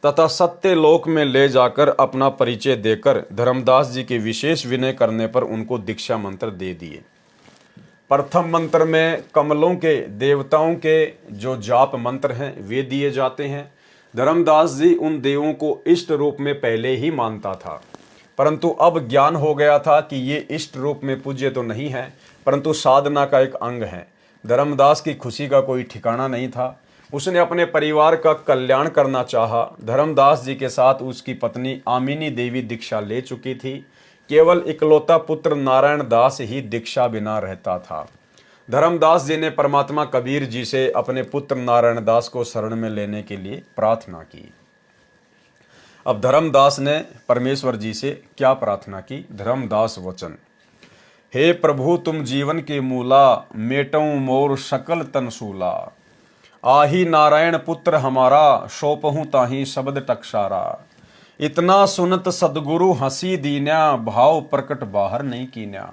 तथा सत्य लोक में ले जाकर अपना परिचय देकर धर्मदास जी के विशेष विनय करने पर उनको दीक्षा मंत्र दे दिए। प्रथम मंत्र में कमलों के देवताओं के जो जाप मंत्र हैं वे दिए जाते हैं। धर्मदास जी उन देवों को इष्ट रूप में पहले ही मानता था, परंतु अब ज्ञान हो गया था कि ये इष्ट रूप में पूज्य तो नहीं है परंतु साधना का एक अंग है। धर्मदास की खुशी का कोई ठिकाना नहीं था। उसने अपने परिवार का कल्याण करना चाहा। धर्मदास जी के साथ उसकी पत्नी आमिनी देवी दीक्षा ले चुकी थी। केवल इकलौता पुत्र नारायण दास ही दीक्षा बिना रहता था। धर्मदास जी ने परमात्मा कबीर जी से अपने पुत्र नारायण दास को शरण में लेने के लिए प्रार्थना की। अब धर्मदास ने परमेश्वर जी से क्या प्रार्थना की? धर्मदास वचन। हे प्रभु तुम जीवन के मूला, मेटऊं मोर सकल तनसूला। आही नारायण पुत्र हमारा, सौंपहूं ताही शब्द टकसारा। इतना सुनत सदगुरु हंसी दीन्या, भाव प्रकट बाहर नहीं कीन्या।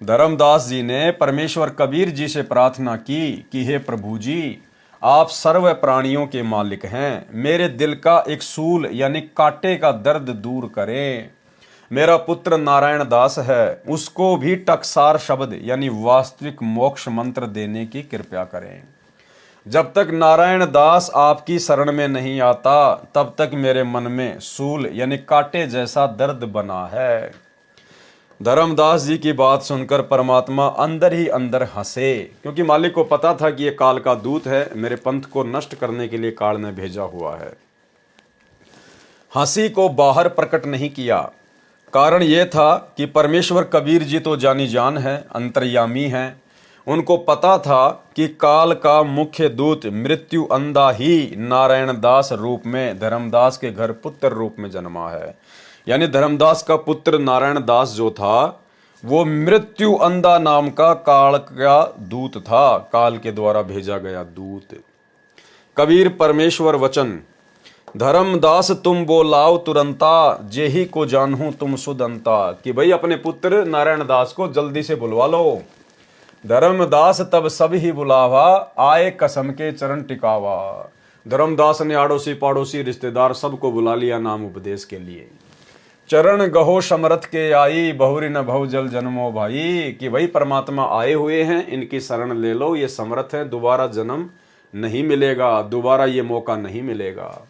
धर्मदास जी ने परमेश्वर कबीर जी से प्रार्थना की कि हे प्रभु जी, आप सर्व प्राणियों के मालिक हैं। मेरे दिल का एक सूल यानी कांटे का दर्द दूर करें। मेरा पुत्र नारायण दास है, उसको भी टकसार शब्द यानी वास्तविक मोक्ष मंत्र देने की कृपा करें। जब तक नारायण दास आपकी शरण में नहीं आता तब तक मेरे मन में सूल यानी कांटे जैसा दर्द बना है। धर्मदास जी की बात सुनकर परमात्मा अंदर ही अंदर हंसे, क्योंकि मालिक को पता था कि ये काल का दूत है, मेरे पंथ को नष्ट करने के लिए काल ने भेजा हुआ है। हंसी को बाहर प्रकट नहीं किया। कारण यह था कि परमेश्वर कबीर जी तो जानी जान है, अंतर्यामी हैं। उनको पता था कि काल का मुख्य दूत मृत्यु अंधा ही नारायण दास रूप में धर्मदास के घर पुत्र रूप में जन्मा है। यानी धर्मदास का पुत्र नारायण दास जो था वो मृत्यु अंधा नाम का काल का दूत था, काल के द्वारा भेजा गया दूत। कबीर परमेश्वर वचन, धर्मदास तुम बोलाओ तुरंता, जेही को जानहूं तुम सुदंता। कि भाई अपने पुत्र नारायण दास को जल्दी से बुलवा लो। धर्मदास तब सब ही बुलावा, आए कसम के चरण टिकावा। धर्मदास ने आड़ोसी पाड़ोसी रिश्तेदार सबको बुला लिया नाम उपदेश के लिए। चरण गहो समरथ के आई, बहुरी न भव जल जन्मो भाई। कि भाई परमात्मा आए हुए हैं, इनकी शरण ले लो, ये समर्थ है, दोबारा जन्म नहीं मिलेगा, दोबारा ये मौका नहीं मिलेगा।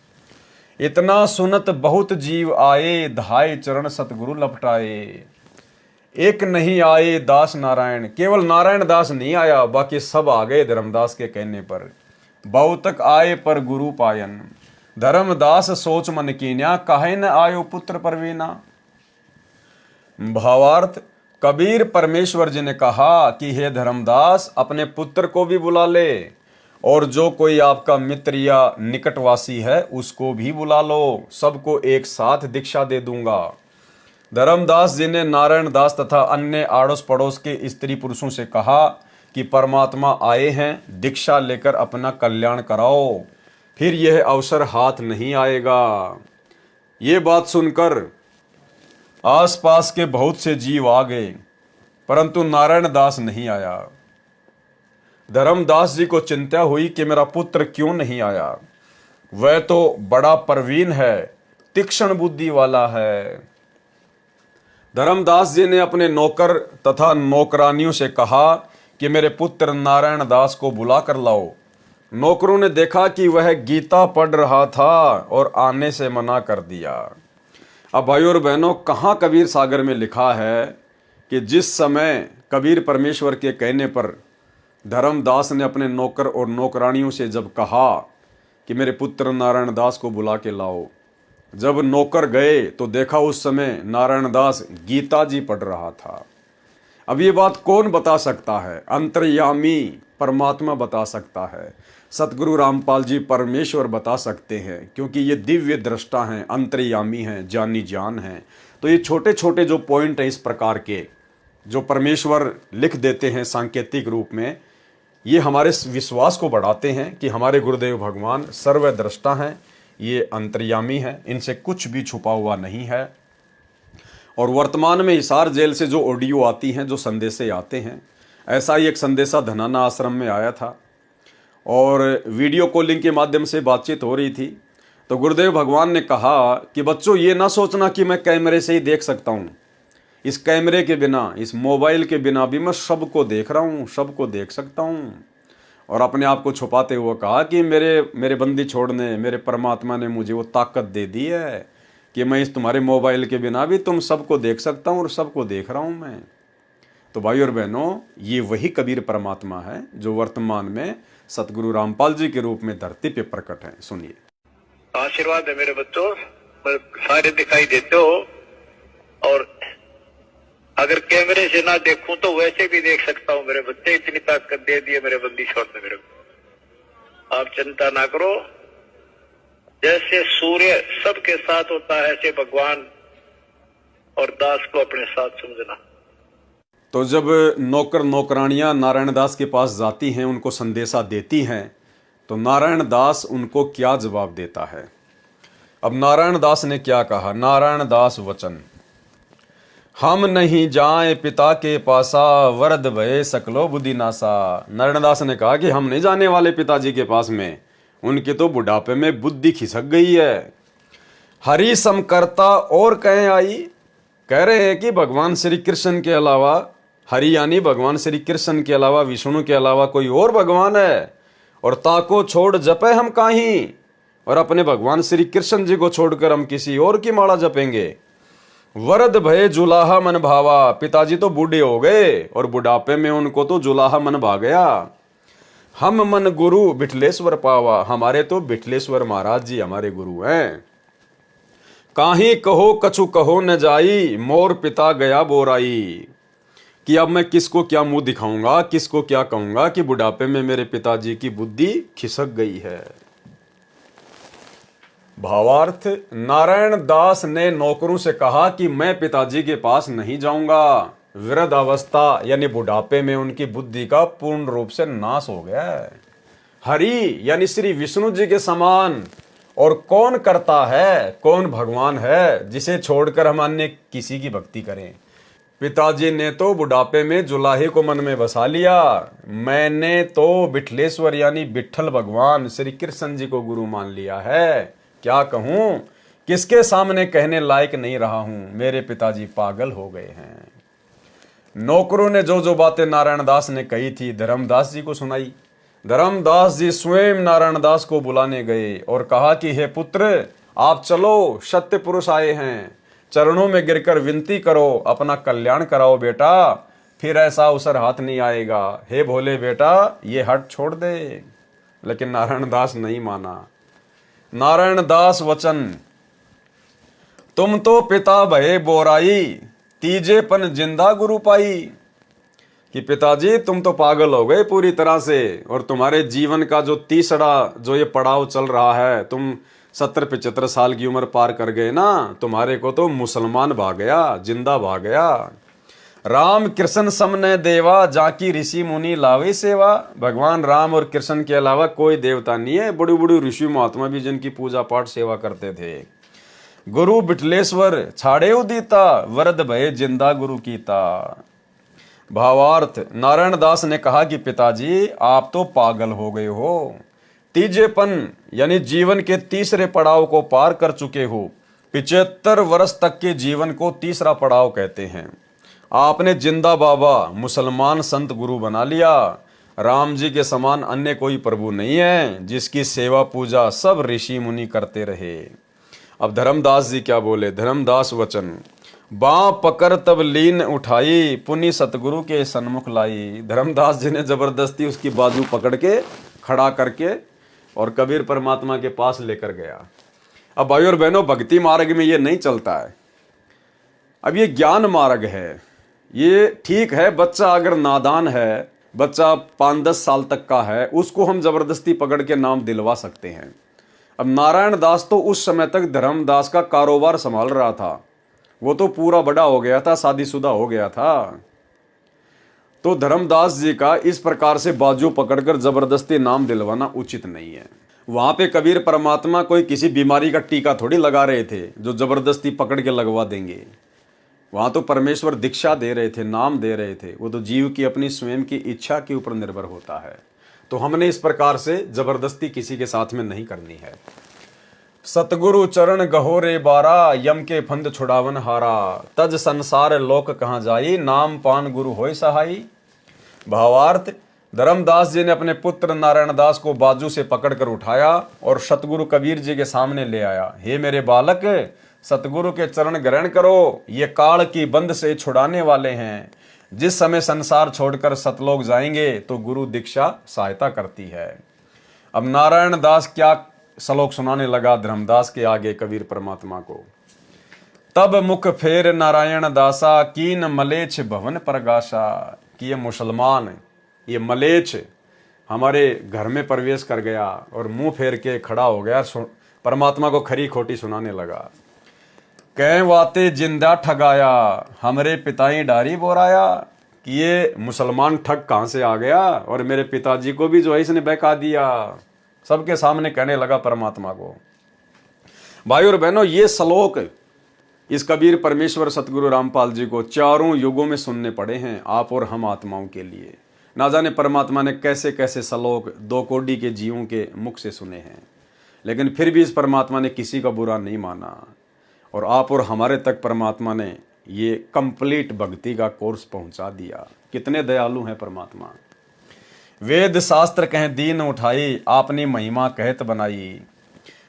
इतना सुनत बहुत जीव आए, धाय चरण सतगुरु लपटाए। एक नहीं आए दास नारायण, केवल नारायण दास नहीं आया, बाकी सब आ गए धर्मदास के कहने पर। बहुतक आए पर गुरु पायन, धर्मदास सोच मन कीन्या, काहे न आयो पुत्र परवीना। भावार्थ, कबीर परमेश्वर जी ने कहा कि हे धर्मदास अपने पुत्र को भी बुला ले, और जो कोई आपका मित्र या निकटवासी है उसको भी बुला लो, सबको एक साथ दीक्षा दे दूंगा। धर्मदास जी ने नारायण दास तथा अन्य आड़ोस पड़ोस के स्त्री पुरुषों से कहा कि परमात्मा आए हैं, दीक्षा लेकर अपना कल्याण कराओ, फिर यह अवसर हाथ नहीं आएगा। ये बात सुनकर आसपास के बहुत से जीव आ गए, परंतु नारायण दास नहीं आया। धर्मदास जी को चिंता हुई कि मेरा पुत्र क्यों नहीं आया। वह तो बड़ा प्रवीण है, तीक्ष्ण बुद्धि वाला है। धर्मदास जी ने अपने नौकर तथा नौकरानियों से कहा कि मेरे पुत्र नारायण दास को बुला कर लाओ। नौकरों ने देखा कि वह गीता पढ़ रहा था और आने से मना कर दिया। अब भाइयों और बहनों, कहाँ कबीर सागर में लिखा है कि जिस समय कबीर परमेश्वर के कहने पर धर्मदास ने अपने नौकर और नौकरानियों से जब कहा कि मेरे पुत्र नारायण दास को बुला के लाओ, जब नौकर गए तो देखा उस समय नारायण दास गीता जी पढ़ रहा था। अब ये बात कौन बता सकता है? अंतर्यामी परमात्मा बता सकता है, सतगुरु रामपाल जी परमेश्वर बता सकते हैं, क्योंकि ये दिव्य दृष्टा हैं, अंतर्यामी हैं, जानी जान हैं। तो ये छोटे छोटे जो पॉइंट हैं इस प्रकार के जो परमेश्वर लिख देते हैं सांकेतिक रूप में, ये हमारे विश्वास को बढ़ाते हैं कि हमारे गुरुदेव भगवान सर्वद्रष्टा हैं, ये अंतर्यामी हैं, इनसे कुछ भी छुपा हुआ नहीं है। और वर्तमान में हिसार जेल से जो ऑडियो आती हैं, जो संदेशे आते हैं, ऐसा ही एक संदेशा धनाना आश्रम में आया था और वीडियो कॉलिंग के माध्यम से बातचीत हो रही थी। तो गुरुदेव भगवान ने कहा कि बच्चों ये ना सोचना कि मैं कैमरे से ही देख सकता हूँ, इस कैमरे के बिना, इस मोबाइल के बिना भी मैं सबको देख रहा हूँ, सबको देख सकता हूँ। और अपने आप को छुपाते हुए कहा कि मेरे बंदी छोड़ने मेरे परमात्मा ने मुझे वो ताकत दे दी है कि मैं इस तुम्हारे मोबाइल के बिना भी तुम सबको देख सकता हूँ और सबको देख रहा हूँ मैं। तो भाई और बहनों, ये वही कबीर परमात्मा है जो वर्तमान में सतगुरु रामपाल जी के रूप में धरती पे प्रकट है। सुनिए। आशीर्वाद है मेरे बच्चों, सारे दिखाई देते हो, और अगर कैमरे से ना देखूं तो वैसे भी देख सकता हूं मेरे बच्चे। इतनी ताकत दे दी है मेरे बंदी छोड़ने मेरे को। आप चिंता ना करो, जैसे सूर्य सबके साथ होता है ऐसे भगवान और दास को अपने साथ समझना। तो जब नौकर नौकरानियां नारायण दास के पास जाती हैं, उनको संदेशा देती हैं, तो नारायण दास उनको क्या जवाब देता है? अब नारायण दास ने क्या कहा? नारायण दास वचन, हम नहीं जाए पिता के पासा, वरद भये सकलो बुद्धि नासा। नारायण दास ने कहा कि हम नहीं जाने वाले पिताजी के पास में, उनके तो बुढ़ापे में बुद्धि खिसक गई है। हरि समकर्ता और कहें आई, कह रहे हैं कि भगवान श्री कृष्ण के अलावा, हरि यानी भगवान श्री कृष्ण के अलावा, विष्णु के अलावा कोई और भगवान है, और ताको छोड़ जपे हम काहीं, और अपने भगवान श्री कृष्ण जी को छोड़कर हम किसी और की माला जपेंगे। वरद भय जुलाहा मन भावा, पिताजी तो बूढ़े हो गए और बुढ़ापे में उनको तो जुलाहा मन भा गया। हम मन गुरु बिठलेश्वर पावा, हमारे तो बिठलेश्वर महाराज जी हमारे गुरु हैं। काहीं कहो कछु कहो न जाई, मोर पिता गया बोराई। कि अब मैं किसको क्या मुंह दिखाऊंगा, किसको क्या कहूंगा कि बुढ़ापे में मेरे पिताजी की बुद्धि खिसक गई है। भावार्थ, नारायण दास ने नौकरों से कहा कि मैं पिताजी के पास नहीं जाऊंगा, वृद्ध अवस्था यानी बुढ़ापे में उनकी बुद्धि का पूर्ण रूप से नाश हो गया है। हरि यानी श्री विष्णु जी के समान और कौन करता है, कौन भगवान है जिसे छोड़कर हम अन्य किसी की भक्ति करें। पिताजी ने तो बुढ़ापे में जुलाहे को मन में बसा लिया, मैंने तो विठलेश्वर यानी विठल भगवान श्री कृष्ण जी को गुरु मान लिया है। क्या कहूं, किसके सामने कहने लायक नहीं रहा हूं, मेरे पिताजी पागल हो गए हैं। नौकरों ने जो जो बातें नारायण दास ने कही थी धर्मदास जी को सुनाई। धर्मदास जी स्वयं नारायण दास को बुलाने गए और कहा कि हे पुत्र, आप चलो, सत्य पुरुष आए हैं, चरणों में गिरकर विनती करो, अपना कल्याण कराओ बेटा, फिर ऐसा अवसर हाथ नहीं आएगा। हे भोले बेटा, ये हट छोड़ दे। लेकिन नारायण दास नहीं माना। नारायण दास वचन, तुम तो पिता भये बोराई, तीजेपन जिंदा गुरु पाई। कि पिताजी तुम तो पागल हो गए पूरी तरह से, और तुम्हारे जीवन का जो तीसरा जो ये पड़ाव चल रहा है, तुम 70-75 साल की उम्र पार कर गए ना, तुम्हारे को तो मुसलमान भाग गया, जिंदा भाग गया। राम कृष्ण समने देवा, जाकी ऋषि मुनि लावे सेवा। भगवान राम और कृष्ण के अलावा कोई देवता नहीं है, बड़ी बड़ी ऋषि महात्मा भी जिनकी पूजा पाठ सेवा करते थे। गुरु विठलेश्वर छाड़े उदीता, वरद भय जिंदा गुरु कीता। भावार्थ, नारायण दास ने कहा कि पिताजी आप तो पागल हो गए हो, तीजेपन यानी जीवन के तीसरे पड़ाव को पार कर चुके हो। 75 वर्ष तक के जीवन को तीसरा पड़ाव कहते हैं। आपने जिंदा बाबा मुसलमान संत गुरु बना लिया। राम जी के समान अन्य कोई प्रभु नहीं है जिसकी सेवा पूजा सब ऋषि मुनि करते रहे। अब धर्मदास जी क्या बोले, धर्मदास वचन, बाँ पकड़ तब लीन उठाई, पुनि सतगुरु के सन्मुख लाई। धर्मदास जी ने जबरदस्ती उसकी बाजू पकड़ के खड़ा करके और कबीर परमात्मा के पास लेकर गया। अब भाई और बहनों, भक्ति मार्ग में ये नहीं चलता है। अब ये ज्ञान मार्ग है। ये ठीक है, बच्चा अगर नादान है, बच्चा 5-10 साल तक का है, उसको हम जबरदस्ती पकड़ के नाम दिलवा सकते हैं। अब नारायण दास तो उस समय तक धर्मदास का कारोबार संभाल रहा था, वो तो पूरा बड़ा हो गया था, शादीशुदा हो गया था। तो धर्मदास जी का इस प्रकार से बाजू पकड़कर जबरदस्ती नाम दिलवाना उचित नहीं है। वहां पे कबीर परमात्मा कोई किसी बीमारी का टीका थोड़ी लगा रहे थे जो जबरदस्ती पकड़ के लगवा देंगे। वहां तो परमेश्वर दीक्षा दे रहे थे, नाम दे रहे थे। वो तो जीव की अपनी स्वयं की इच्छा के ऊपर निर्भर होता है। तो हमने इस प्रकार से जबरदस्ती किसी के साथ में नहीं करनी है। सतगुरु चरण गहोरे बारा, यम के फंद छुड़ावन हारा। तज संसार लोक कहाँ जाई, नाम पान गुरु होय सहाई। भावार्थ, धर्मदास जी ने अपने पुत्र नारायण दास को बाजू से पकड़कर उठाया और सतगुरु कबीर जी के सामने ले आया। हे मेरे बालक, सतगुरु के चरण ग्रहण करो, ये काल की बंद से छुड़ाने वाले हैं। जिस समय संसार छोड़कर सतलोक जाएंगे तो गुरु दीक्षा सहायता करती है। अब नारायण दास क्या श्लोक सुनाने लगा धर्मदास के आगे कबीर परमात्मा को। तब मुख फेर नारायण दासा, कीन मलेच्छ भवन प्रगाशा। कि ये मुसलमान, ये मलेच्छ हमारे घर में प्रवेश कर गया और मुंह फेर के खड़ा हो गया, परमात्मा को खरी खोटी सुनाने लगा। कह वाते जिंदा ठगाया, हमरे पिताई डारी बोराया। कि ये मुसलमान ठग कहाँ से आ गया और मेरे पिताजी को भी जो है इसने बहका दिया। सबके सामने कहने लगा परमात्मा को। भाई और बहनों, ये श्लोक इस कबीर परमेश्वर सतगुरु रामपाल जी को चारों युगों में सुनने पड़े हैं, आप और हम आत्माओं के लिए। ना जाने परमात्मा ने कैसे कैसे श्लोक 2 कोटि के जीवों के मुख से सुने हैं, लेकिन फिर भी इस परमात्मा ने किसी का बुरा नहीं माना और आप और हमारे तक परमात्मा ने ये कंप्लीट भक्ति का कोर्स पहुंचा दिया। कितने दयालु हैं परमात्मा। वेद शास्त्र कहें दीन उठाई, आपने महिमा कहत बनाई।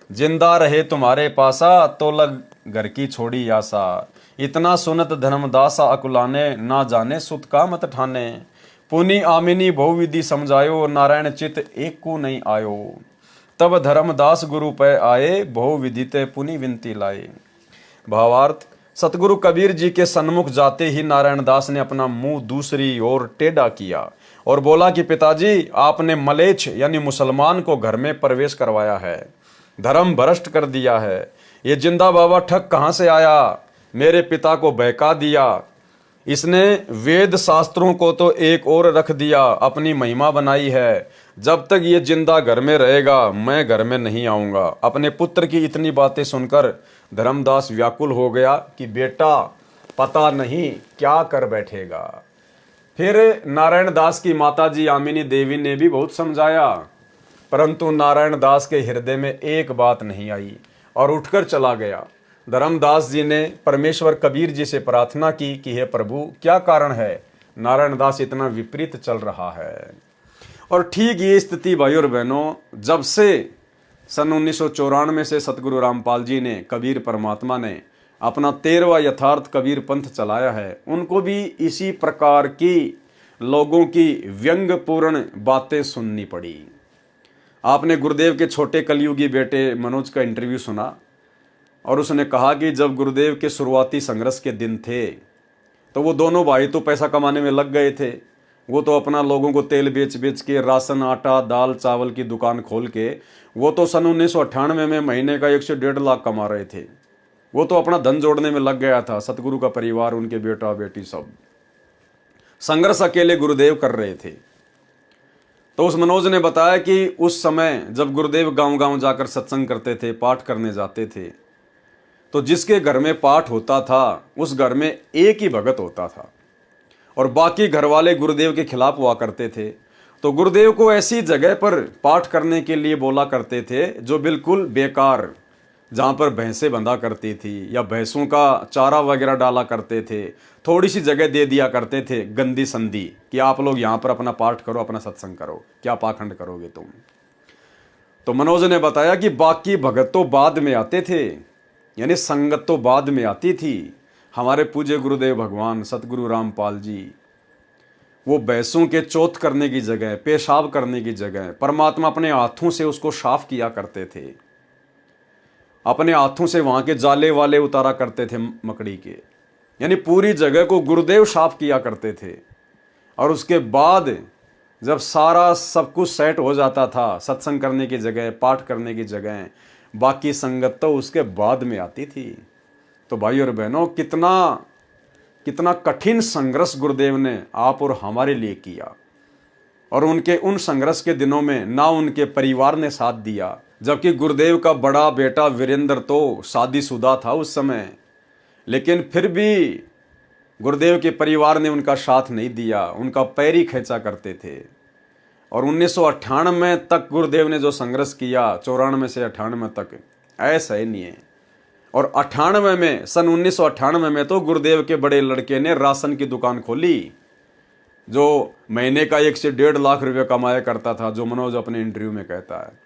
जिंदा रहे तुम्हारे पासा, तो लग घर की छोड़ी आशा। इतना सुनत धर्मदासा अकुलाने, ना जाने सुत का मत ठाने। पुनि आमिनी बहुविधि समझायो, नारायण चित एक को नहीं आयो। तब धर्मदास गुरु पे आए, बहुविधि ते पुनि विनती लाए। भावार्थ, सतगुरु कबीर जी के सन्मुख जाते ही नारायण दास ने अपना मुंह दूसरी ओर टेढ़ा किया और बोला कि पिताजी, आपने मलेच्छ यानी मुसलमान को घर में प्रवेश करवाया है, धर्म भ्रष्ट कर दिया है। ये जिंदा बाबा ठग कहाँ से आया, मेरे पिता को बहका दिया। इसने वेद शास्त्रों को तो एक और रख दिया, अपनी महिमा बनाई है। जब तक ये जिंदा घर में रहेगा मैं घर में नहीं आऊँगा। अपने पुत्र की इतनी बातें सुनकर धर्मदास व्याकुल हो गया कि बेटा पता नहीं क्या कर बैठेगा। फिर नारायण दास की माताजी यामिनी देवी ने भी बहुत समझाया, परंतु नारायण दास के हृदय में एक बात नहीं आई और उठकर चला गया। धर्मदास जी ने परमेश्वर कबीर जी से प्रार्थना की कि हे प्रभु क्या कारण है, नारायण दास इतना विपरीत चल रहा है। और ठीक ये स्थिति भाई और बहनों, जब से सन 1994 से सतगुरु रामपाल जी ने, कबीर परमात्मा ने अपना 13वां यथार्थ कबीर पंथ चलाया है, उनको भी इसी प्रकार की लोगों की व्यंग्यपूर्ण बातें सुननी पड़ी। आपने गुरुदेव के छोटे कलयुगी बेटे मनोज का इंटरव्यू सुना और उसने कहा कि जब गुरुदेव के शुरुआती संघर्ष के दिन थे तो वो दोनों भाई तो पैसा कमाने में लग गए थे। वो तो अपना लोगों को तेल बेच बेच के, राशन आटा दाल चावल की दुकान खोल के वो तो सन 1998 में महीने का 1 से 1.5 लाख कमा रहे थे। वो तो अपना धन जोड़ने में लग गया था। सतगुरु का परिवार, उनके बेटा बेटी सब संघर्ष अकेले गुरुदेव कर रहे थे। तो उस मनोज ने बताया कि उस समय जब गुरुदेव गांव गांव जाकर सत्संग करते थे, पाठ करने जाते थे, तो जिसके घर में पाठ होता था उस घर में एक ही भगत होता था और बाकी घर वाले गुरुदेव के खिलाफ हुआ करते थे। तो गुरुदेव को ऐसी जगह पर पाठ करने के लिए बोला करते थे जो बिल्कुल बेकार, जहाँ पर भैंसें बंधा करती थी या भैंसों का चारा वगैरह डाला करते थे। थोड़ी सी जगह दे दिया करते थे गंदी संदी कि आप लोग यहाँ पर अपना पाठ करो, अपना सत्संग करो, क्या पाखंड करोगे तुम। तो मनोज ने बताया कि बाकी भगत तो बाद में आते थे, यानी संगत तो बाद में आती थी। हमारे पूज्य गुरुदेव भगवान सतगुरु रामपाल जी वो भैंसों के चौथ करने की जगह, पेशाब करने की जगह परमात्मा अपने हाथों से उसको साफ किया करते थे। अपने हाथों से वहाँ के जाले वाले उतारा करते थे मकड़ी के, यानी पूरी जगह को गुरुदेव साफ किया करते थे। और उसके बाद जब सारा सब कुछ सेट हो जाता था, सत्संग करने की जगह, पाठ करने की जगह, बाकी संगत तो उसके बाद में आती थी। तो भाई और बहनों, कितना कठिन संघर्ष गुरुदेव ने आप और हमारे लिए किया। और उनके उन संघर्ष के दिनों में ना उनके परिवार ने साथ दिया, जबकि गुरुदेव का बड़ा बेटा वीरेंद्र तो शादीशुदा था उस समय, लेकिन फिर भी गुरुदेव के परिवार ने उनका साथ नहीं दिया, उनका पैर ही खींचा करते थे। और 1998 तक गुरुदेव ने जो संघर्ष किया, 94 से 98 तक, ऐसा ही नहीं है। और 98 में, सन 1998 में तो गुरुदेव के बड़े लड़के ने राशन की दुकान खोली, जो महीने का 1 से 1.5 लाख रुपये कमाया करता था, जो मनोज अपने इंटरव्यू में कहता है।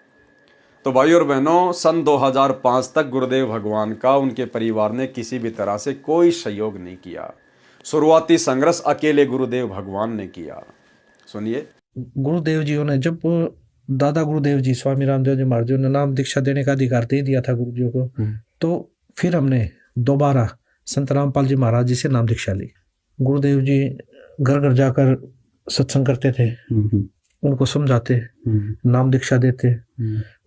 तो भाई और बहनों, सन 2005 तक गुरुदेव भगवान का उनके परिवार ने किसी भी तरह से कोई सहयोग नहीं किया। शुरुआती संघर्ष अकेले गुरुदेव भगवान ने किया। सुनिए। गुरुदेव जी ने, जब दादा गुरुदेव जी स्वामी रामदेव जी महाराज ने नाम दीक्षा देने का अधिकार दे दिया था गुरु जी को, तो फिर हमने दोबारा संत रामपाल जी महाराज जी से नाम दीक्षा ली। गुरुदेव जी घर घर जाकर सत्संग करते थे, उनको समझाते, नाम दीक्षा देते।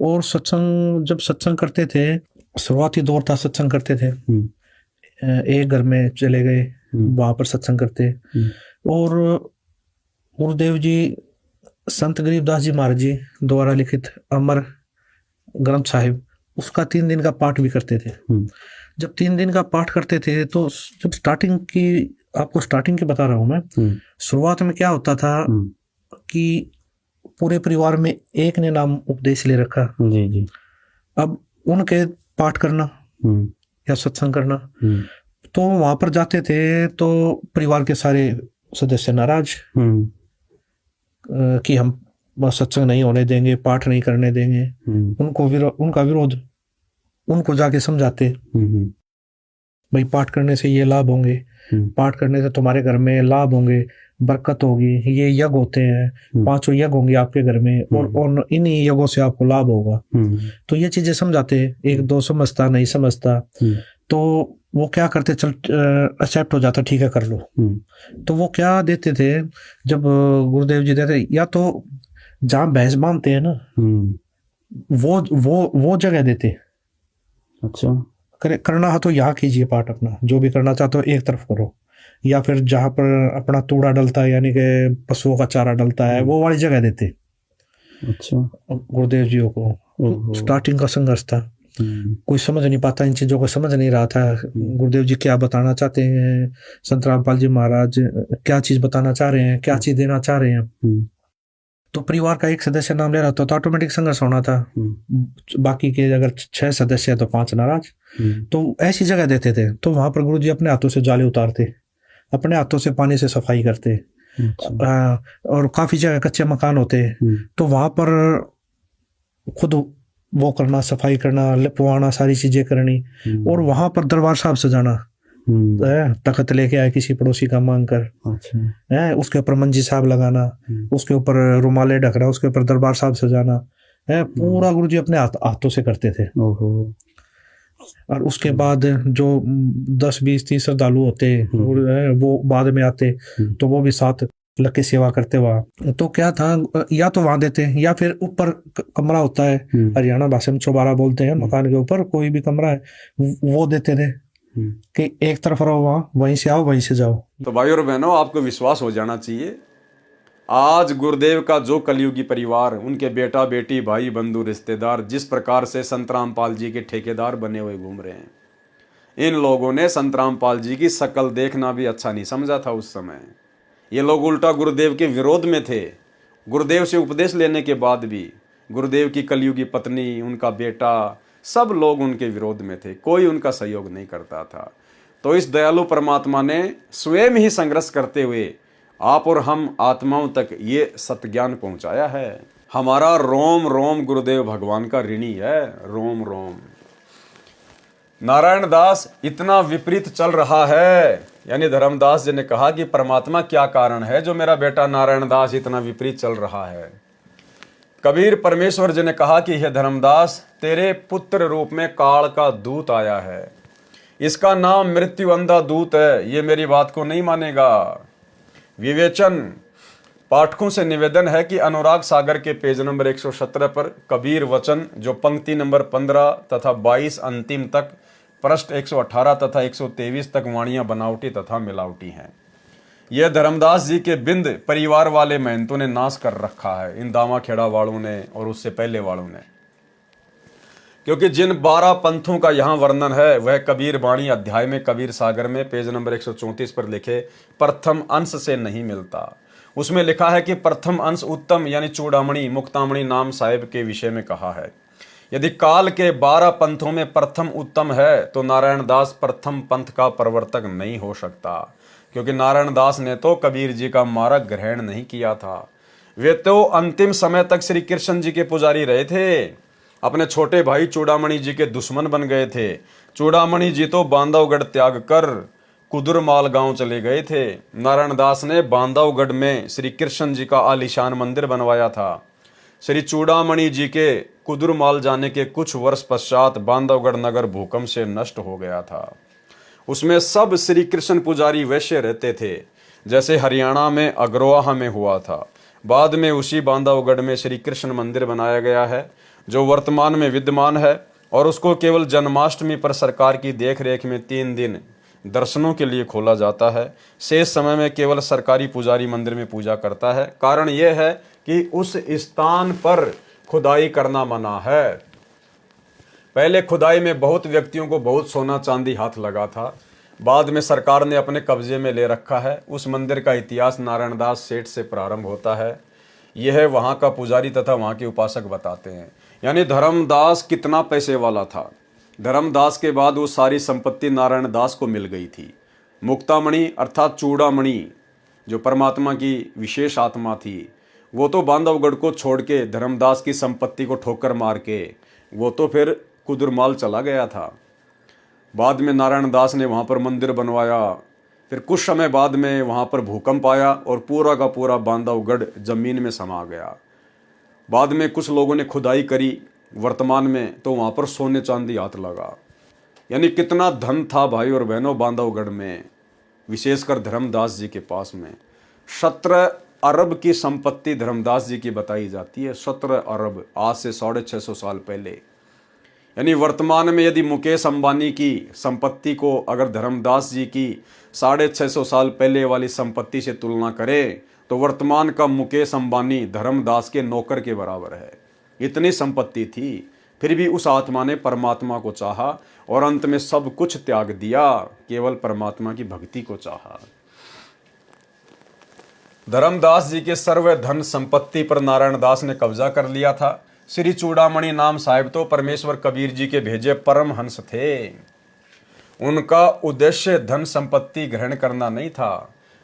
और जब सत्संग करते थे, शुरुआती दौर था, सत्संग करते थे, एक घर में चले गए, वहां पर सत्संग करते। और गुरुदेव जी संत गरीबदास जी महाराज जी द्वारा लिखित अमर ग्रंथ साहिब, उसका 3 दिन का पाठ भी करते थे। जब 3 दिन का पाठ करते थे तो जब आपको स्टार्टिंग की बता रहा हूं मैं, शुरुआत में क्या होता था कि पूरे परिवार में एक ने नाम उपदेश ले रखा जी। अब उनके पाठ करना या सत्संग करना, तो वहां पर जाते थे तो परिवार के सारे सदस्य नाराज कि हम सत्संग नहीं होने देंगे, पाठ नहीं करने देंगे। उनका विरोध उनको जाके समझाते, भाई पाठ करने से ये लाभ होंगे, पाठ करने से तुम्हारे घर में लाभ होंगे, बरकत होगी, ये यज्ञ होते हैं, 5 यज्ञ होंगे आपके घर में, और इन्हीं यज्ञों से आपको लाभ होगा। तो ये चीजें समझाते। 1-2 समझता, नहीं समझता, तो वो क्या करते, चल एक्सेप्ट हो जाता, ठीक है कर लो। तो वो क्या देते थे, जब गुरुदेव जी देते, या तो जहाँ भैंस बांधते हैं ना, वो जगह देते। अच्छा, करना है तो यहाँ कीजिए पाठ अपना, जो भी करना चाहते हो एक तरफ करो, या फिर जहाँ पर अपना तूड़ा डलता है यानी कि पशुओं का चारा डलता है वो वाली जगह देते अच्छा। गुरुदेव जी को। ओहो। स्टार्टिंग का संघर्ष था, कोई समझ नहीं पाता इन चीज़ों को, समझ नहीं रहा था गुरुदेव जी क्या बताना चाहते हैं, संत रामपाल जी महाराज क्या चीज़ बताना चाह रहे हैं, क्या चीज़ देना चाह रहे हैं। तो परिवार का एक सदस्य नाम ले रहा था तो ऑटोमेटिक संघर्ष होना था। बाकी के अगर 6 सदस्य है तो 5 नाराज। तो ऐसी जगह देते थे तो वहां पर गुरुजी अपने हाथों से जाले उतारते, अपने हाथों से पानी से सफाई करते। और काफी जगह कच्चे मकान होते तो वहां पर खुद वो करना, सफाई करना, लिपवाना, सारी चीजें करनी। और वहां पर दरबार साहब सजाना, तखत लेके आए किसी पड़ोसी का मांग कर, है उसके ऊपर मंजी साहब लगाना, उसके ऊपर रुमाले ढकना, उसके ऊपर दरबार साहब सजाना, है पूरा गुरुजी अपने हाथों से करते थे। और उसके बाद जो 10 20 30 श्रद्धालु होते वो बाद में आते तो वो भी साथ लग के सेवा करते वहाँ। तो क्या था, या तो वहां देते या फिर ऊपर कमरा होता है, हरियाणा भाषा में चौबारा बोलते हैं, मकान के ऊपर कोई भी कमरा है वो देते थे कि एक तरफ रहो वहाँ, वहीं से आओ वहीं से जाओ। तो भाई और बहनों, आपको विश्वास हो जाना चाहिए, आज गुरुदेव का जो कलयुगी परिवार, उनके बेटा बेटी भाई बंधु रिश्तेदार जिस प्रकार से संत रामपाल जी के ठेकेदार बने हुए घूम रहे हैं, इन लोगों ने संत रामपाल जी की शक्ल देखना भी अच्छा नहीं समझा था उस समय। ये लोग उल्टा गुरुदेव के विरोध में थे। गुरुदेव से उपदेश लेने के बाद भी गुरुदेव की कलयुगी पत्नी, उनका बेटा, सब लोग उनके विरोध में थे, कोई उनका सहयोग नहीं करता था। तो इस दयालु परमात्मा ने स्वयं ही संघर्ष करते हुए आप और हम आत्माओं तक ये सत्ज्ञान पहुंचाया है। हमारा रोम रोम गुरुदेव भगवान का ऋणी है, रोम रोम। नारायण दास इतना विपरीत चल रहा है, यानी धर्मदास जी ने कहा कि परमात्मा क्या कारण है जो मेरा बेटा नारायण दास इतना विपरीत चल रहा है। कबीर परमेश्वर जी ने कहा कि हे धर्मदास, तेरे पुत्र रूप में काल का दूत आया है, इसका नाम मृत्यु अंधा दूत है, ये मेरी बात को नहीं मानेगा। विवेचन पाठकों से निवेदन है कि अनुराग सागर के पेज नंबर 117 पर कबीर वचन जो पंक्ति नंबर 15 तथा 22 अंतिम तक, पृष्ठ 118 तथा 123 तक वाणियां बनावटी तथा मिलावटी हैं। यह धर्मदास जी के बिंद परिवार वाले महंतों ने नाश कर रखा है, इन दामाखेड़ा वालों ने और उससे पहले वालों ने। क्योंकि जिन 12 पंथों का यहाँ वर्णन है वह कबीर वाणी अध्याय में कबीर सागर में पेज नंबर 134 पर लिखे प्रथम अंश से नहीं मिलता। उसमें लिखा है कि प्रथम अंश उत्तम यानी चूड़ामणि मुक्तामणि नाम साहिब के विषय में कहा है। यदि काल के 12 पंथों में प्रथम उत्तम है तो नारायण दास प्रथम पंथ का प्रवर्तक नहीं हो सकता, क्योंकि नारायण दास ने तो कबीर जी का मार्ग ग्रहण नहीं किया था। वे तो अंतिम समय तक श्री कृष्ण जी के पुजारी रहे थे, अपने छोटे भाई चूड़ामणि जी के दुश्मन बन गए थे। चूड़ामणि जी तो बांधवगढ़ त्याग कर कुदुरमाल गांव चले गए थे। नारायण दास ने बांधवगढ़ में श्री कृष्ण जी का आलीशान मंदिर बनवाया था। श्री चूड़ामणि जी के कुदुरमाल जाने के कुछ वर्ष पश्चात बांधवगढ़ नगर भूकंप से नष्ट हो गया था। उसमें सब श्री कृष्ण पुजारी वैश्य रहते थे, जैसे हरियाणा में अग्रोहा में हुआ था। बाद में उसी बांधवगढ़ में श्री कृष्ण मंदिर बनाया गया है जो वर्तमान में विद्यमान है, और उसको केवल जन्माष्टमी पर सरकार की देखरेख में 3 दिन दर्शनों के लिए खोला जाता है। शेष समय में केवल सरकारी पुजारी मंदिर में पूजा करता है। कारण यह है कि उस स्थान पर खुदाई करना मना है। पहले खुदाई में बहुत व्यक्तियों को बहुत सोना चांदी हाथ लगा था, बाद में सरकार ने अपने कब्जे में ले रखा है। उस मंदिर का इतिहास नारायण दास सेठ से प्रारंभ होता है, यह वहाँ का पुजारी तथा वहाँ के उपासक बताते हैं। यानी धर्मदास कितना पैसे वाला था। धर्मदास के बाद वो सारी संपत्ति नारायण दास को मिल गई थी। मुक्तामणि अर्थात चूड़ामणि जो परमात्मा की विशेष आत्मा थी, वो तो बांधवगढ़ को छोड़ के धर्मदास की संपत्ति को ठोकर मार के वो तो फिर कुदुरमाल चला गया था। बाद में नारायण दास ने वहाँ पर मंदिर बनवाया। फिर कुछ समय बाद में वहाँ पर भूकंप आया और पूरा का पूरा बांधवगढ़ जमीन में समा गया। बाद में कुछ लोगों ने खुदाई करी वर्तमान में, तो वहाँ पर सोने चांदी हाथ लगा। यानी कितना धन था भाई और बहनों बांधवगढ़ में, विशेषकर धर्मदास जी के पास में। 17 अरब की संपत्ति धर्मदास जी की बताई जाती है। 17 अरब, आज से 650 साल पहले। यानी वर्तमान में यदि मुकेश अंबानी की संपत्ति को अगर धर्मदास जी की 650 साल पहले वाली संपत्ति से तुलना करें तो वर्तमान का मुकेश अंबानी धर्मदास के नौकर के बराबर है। इतनी संपत्ति थी, फिर भी उस आत्मा ने परमात्मा को चाहा और अंत में सब कुछ त्याग दिया, केवल परमात्मा की भक्ति को चाहा। धर्मदास जी के सर्व धन संपत्ति पर नारायण दास ने कब्जा कर लिया था। श्री चूड़ामणि नाम साहिब तो परमेश्वर कबीर जी के भेजे परम हंस थे। उनका उद्देश्य धन संपत्ति ग्रहण करना नहीं था,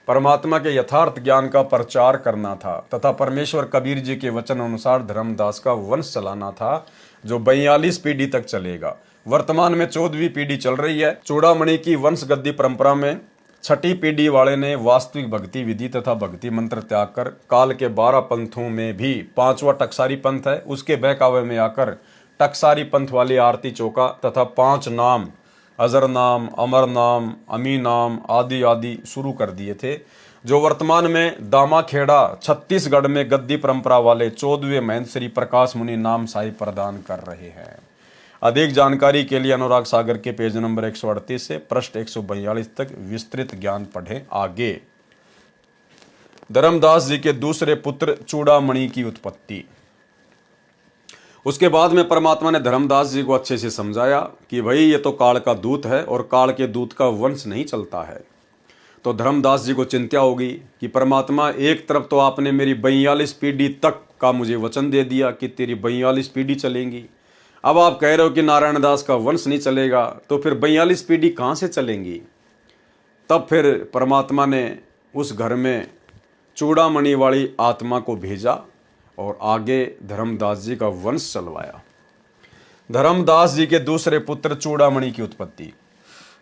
परमात्मा के यथार्थ ज्ञान का प्रचार करना था तथा परमेश्वर कबीर जी के वचन अनुसार धर्मदास का वंश चलाना था, जो 42 पीढ़ी तक चलेगा। वर्तमान में 14वीं पीढ़ी चल रही है। चूड़ामणि की वंश गद्दी परंपरा में 6ठी पीढ़ी वाले ने वास्तविक भक्ति विधि तथा भक्ति मंत्र त्याग कर काल के 12 पंथों में भी 5वां टकसारी पंथ है, उसके बहकावे में आकर टकसारी पंथ वाली आरती चौका तथा 5 नाम अजर नाम, अमर नाम, अमी नाम आदि आदि शुरू कर दिए थे, जो वर्तमान में दामाखेड़ा छत्तीसगढ़ में गद्दी परंपरा वाले 14वें महंत श्री प्रकाश मुनि नाम साहिब प्रदान कर रहे हैं। अधिक जानकारी के लिए अनुराग सागर के पेज नंबर 138 से पृष्ठ 142 तक विस्तृत ज्ञान पढ़ें आगे। धर्मदास जी के दूसरे पुत्र चूड़ामणि की उत्पत्ति। उसके बाद में परमात्मा ने धर्मदास जी को अच्छे से समझाया कि भाई ये तो काल का दूत है और काल के दूत का वंश नहीं चलता है। तो धर्मदास जी को चिंता होगी कि परमात्मा एक तरफ तो आपने मेरी 42 पीढ़ी तक का मुझे वचन दे दिया कि तेरी 42 पीढ़ी चलेंगी, अब आप कह रहे हो कि नारायण दास का वंश नहीं चलेगा, तो फिर 42 पीढ़ी कहाँ से चलेंगी। तब फिर परमात्मा ने उस घर में चूड़ामणि वाली आत्मा को भेजा और आगे धर्मदास जी का वंश चलवाया। धर्मदास जी के दूसरे पुत्र चूड़ामणि की उत्पत्ति।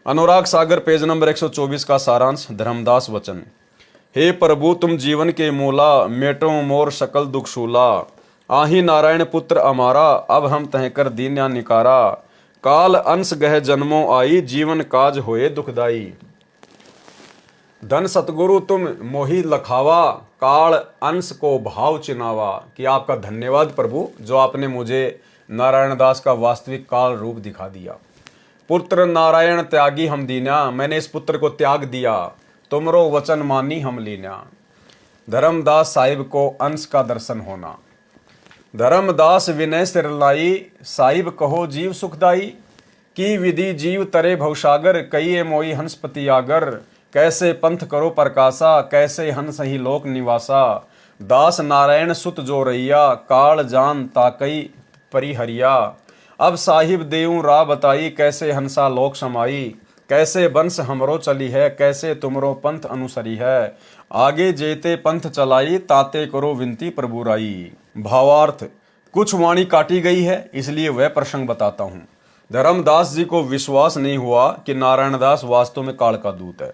अनुराग सागर पेज नंबर 124 का सारांश। धर्मदास वचन। हे प्रभु तुम जीवन के मूला, मेटो मोर सकल दुख शूला, आही नारायण पुत्र अमारा, अब हम तह कर दीन्या निकारा, काल अंश गह जन्मों आई, जीवन काज होए दुखदाई। धन सतगुरु तुम मोहि लखावा, काल अंश को भाव चिनावा। कि आपका धन्यवाद प्रभु, जो आपने मुझे नारायण दास का वास्तविक काल रूप दिखा दिया। पुत्र नारायण त्यागी हम दीन्या, मैंने इस पुत्र को त्याग दिया, तुमरो वचन मानी हम लीन्या। धर्मदास साहिब को अंश का दर्शन होना। धर्मदास विनय सिर लाई, साहिब कहो जीव सुखदाई, की विधि जीव तरे भवसागर, कई मोई हंसपति आगर, कैसे पंथ करो प्रकाशा, कैसे हंस ही लोक निवासा, दास नारायण सुत जो रैया, काल जान ताकई परिहरिया, अब साहिब देऊं राह बताई, कैसे हंसा लोक समाई, कैसे बंस हमरो चली है, कैसे तुमरो पंथ अनुसरी है, आगे जेते पंथ चलाई, ताते करो विनती प्रभु राई। भावार्थ। कुछ वाणी काटी गई है, इसलिए वह प्रसंग बताता हूं। धर्मदास जी को विश्वास नहीं हुआ कि नारायण दास वास्तव में काल का दूत है।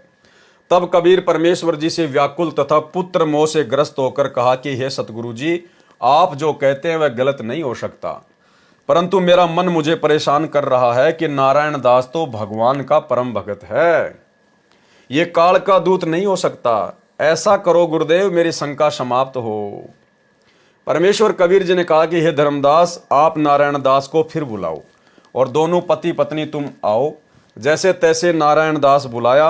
तब कबीर परमेश्वर जी से व्याकुल तथा पुत्र मोह से ग्रस्त होकर कहा कि हे सतगुरु जी, आप जो कहते हैं वह गलत नहीं हो सकता, परंतु मेरा मन मुझे परेशान कर रहा है कि नारायण दास तो भगवान का परम भगत है, ये काल का दूत नहीं हो सकता। ऐसा करो गुरुदेव, मेरी शंका समाप्त हो। परमेश्वर कबीर जी ने कहा कि हे धर्मदास, आप नारायण दास को फिर बुलाओ और दोनों पति पत्नी तुम आओ। जैसे तैसे नारायण दास बुलाया।